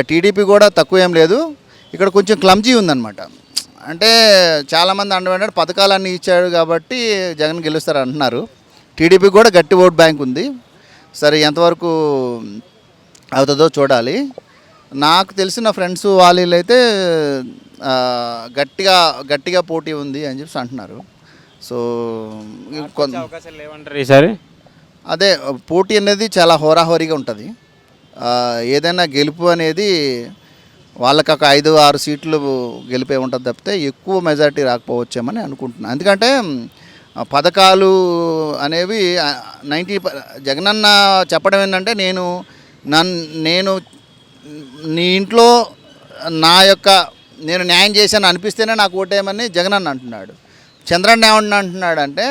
టీడీపీ కూడా తక్కువ ఏం లేదు. ఇక్కడ కొంచెం క్లమ్జీ ఉందన్నమాట. అంటే చాలామంది అంటున్నారు పథకాలన్నీ ఇచ్చాడు కాబట్టి జగన్ గెలుస్తారు అంటున్నారు. టీడీపీ కూడా గట్టి ఓట్ బ్యాంక్ ఉంది. సరే ఎంతవరకు అవుతుందో చూడాలి. నాకు తెలిసిన ఫ్రెండ్స్ వాళ్ళు అయితే గట్టిగా పోటీ ఉంది అని చెప్పి అంటున్నారు. సో అవకాశాలు లేవంటారు ఈసారి? అదే పోటీ అనేది చాలా హోరాహోరీగా ఉంటుంది. ఏదైనా గెలుపు అనేది వాళ్ళకి ఒక 5-6 సీట్లు గెలిపే ఉంటుంది తప్పితే ఎక్కువ మెజారిటీ రాకపోవచ్చేమని అనుకుంటున్నాను. ఎందుకంటే పథకాలు అనేవి 90 జగనన్న చెప్పడం ఏంటంటే నేను నీ ఇంట్లో నేను న్యాయం చేశాను అనిపిస్తేనే నాకు ఓటేయమని జగనన్న అంటున్నాడు. చంద్రన్న ఏమన్నా అంటున్నాడు అంటే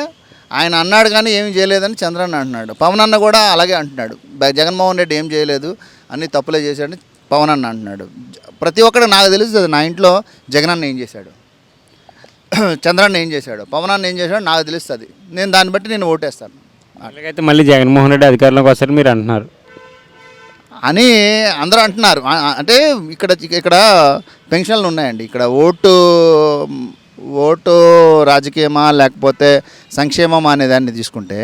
ఆయన అన్నాడు కానీ ఏమీ చేయలేదని చంద్రన్న అంటున్నాడు. పవన్ అన్న కూడా అలాగే అంటున్నాడు, జగన్మోహన్ రెడ్డి ఏం చేయలేదు అన్నీ తప్పులే చేశాడని పవన్ అన్న అంటున్నాడు. ప్రతి ఒక్కరు నాకు తెలుస్తుంది నా ఇంట్లో జగనన్న ఏం చేశాడు, చంద్రన్న ఏం చేశాడు, పవన్ అన్న ఏం చేశాడు నాకు తెలుస్తుంది. నేను దాన్ని బట్టి నేను ఓటేస్తాను. అలాగైతే మళ్ళీ జగన్మోహన్ రెడ్డి అధికారంలోకి వస్తారు మీరు అంటున్నారు అని అందరూ అంటున్నారు. అంటే ఇక్కడ పెన్షన్లు ఉన్నాయండి. ఇక్కడ ఓటు రాజకీయమా లేకపోతే సంక్షేమమా అనే దాన్ని తీసుకుంటే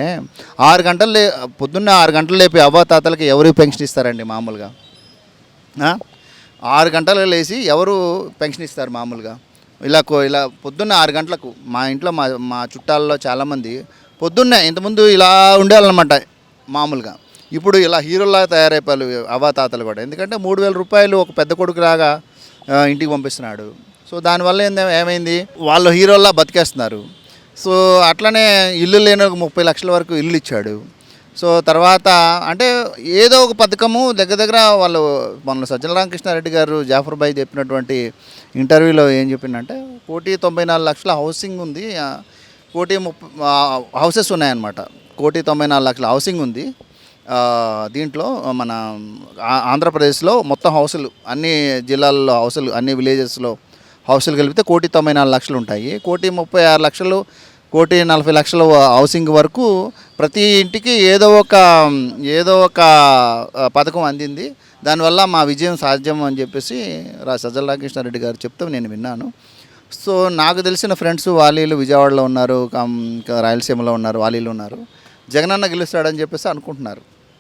6 గంటలు పొద్దున్నే 6 గంటలు లేపి అవ్వాతాతలకి ఎవరు పెన్షన్ ఇస్తారండి మామూలుగా? 6 గంటలు లేచి ఎవరు పెన్షన్ ఇస్తారు మామూలుగా? ఇలా పొద్దున్నే 6 గంటలకు మా ఇంట్లో మా చుట్టాలలో చాలామంది పొద్దున్నే ఇంతకుముందు ఇలా ఉండేవాళ్ళనమాట మామూలుగా. ఇప్పుడు ఇలా హీరోలాగా తయారైపోయారు అవ్వాతాతలు కూడా. ఎందుకంటే 3,000 రూపాయలు ఒక పెద్ద కొడుకులాగా ఇంటికి పంపిస్తున్నాడు. సో దానివల్ల ఏమైంది, వాళ్ళు హీరోలా బతికేస్తున్నారు. సో అట్లనే ఇల్లు లేని 30 లక్షల వరకు ఇల్లు ఇచ్చాడు. సో తర్వాత అంటే ఏదో ఒక పథకము దగ్గర వాళ్ళు మన సజ్జల రామకృష్ణారెడ్డి గారు జాఫర్ భాయ్ చెప్పినటువంటి ఇంటర్వ్యూలో ఏం చెప్పిందంటే 1,94,00,000 హౌసింగ్ ఉంది, 1,30,000 హౌసెస్ ఉన్నాయన్నమాట. 1,94,00,000 హౌసింగ్ ఉంది. దీంట్లో మన ఆంధ్రప్రదేశ్లో మొత్తం హౌసులు అన్ని జిల్లాల్లో హౌసులు అన్ని విలేజెస్లో హౌసులు కలిపితే 1,94,00,000 ఉంటాయి. 1,36,00,000 1,40,00,000 హౌసింగ్ వరకు ప్రతి ఇంటికి ఏదో ఒక పథకం అందింది. దానివల్ల మా విజయం సాధ్యం అని చెప్పేసి సజ్జల రామకృష్ణారెడ్డి గారు చెప్తే నేను విన్నాను. సో నాకు తెలిసిన ఫ్రెండ్స్ వాళ్ళు విజయవాడలో ఉన్నారు, రాయలసీమలో ఉన్నారు, వాళ్ళు ఉన్నారు. జగనన్న గెలుస్తాడని చెప్పేసి అనుకుంటున్నారు.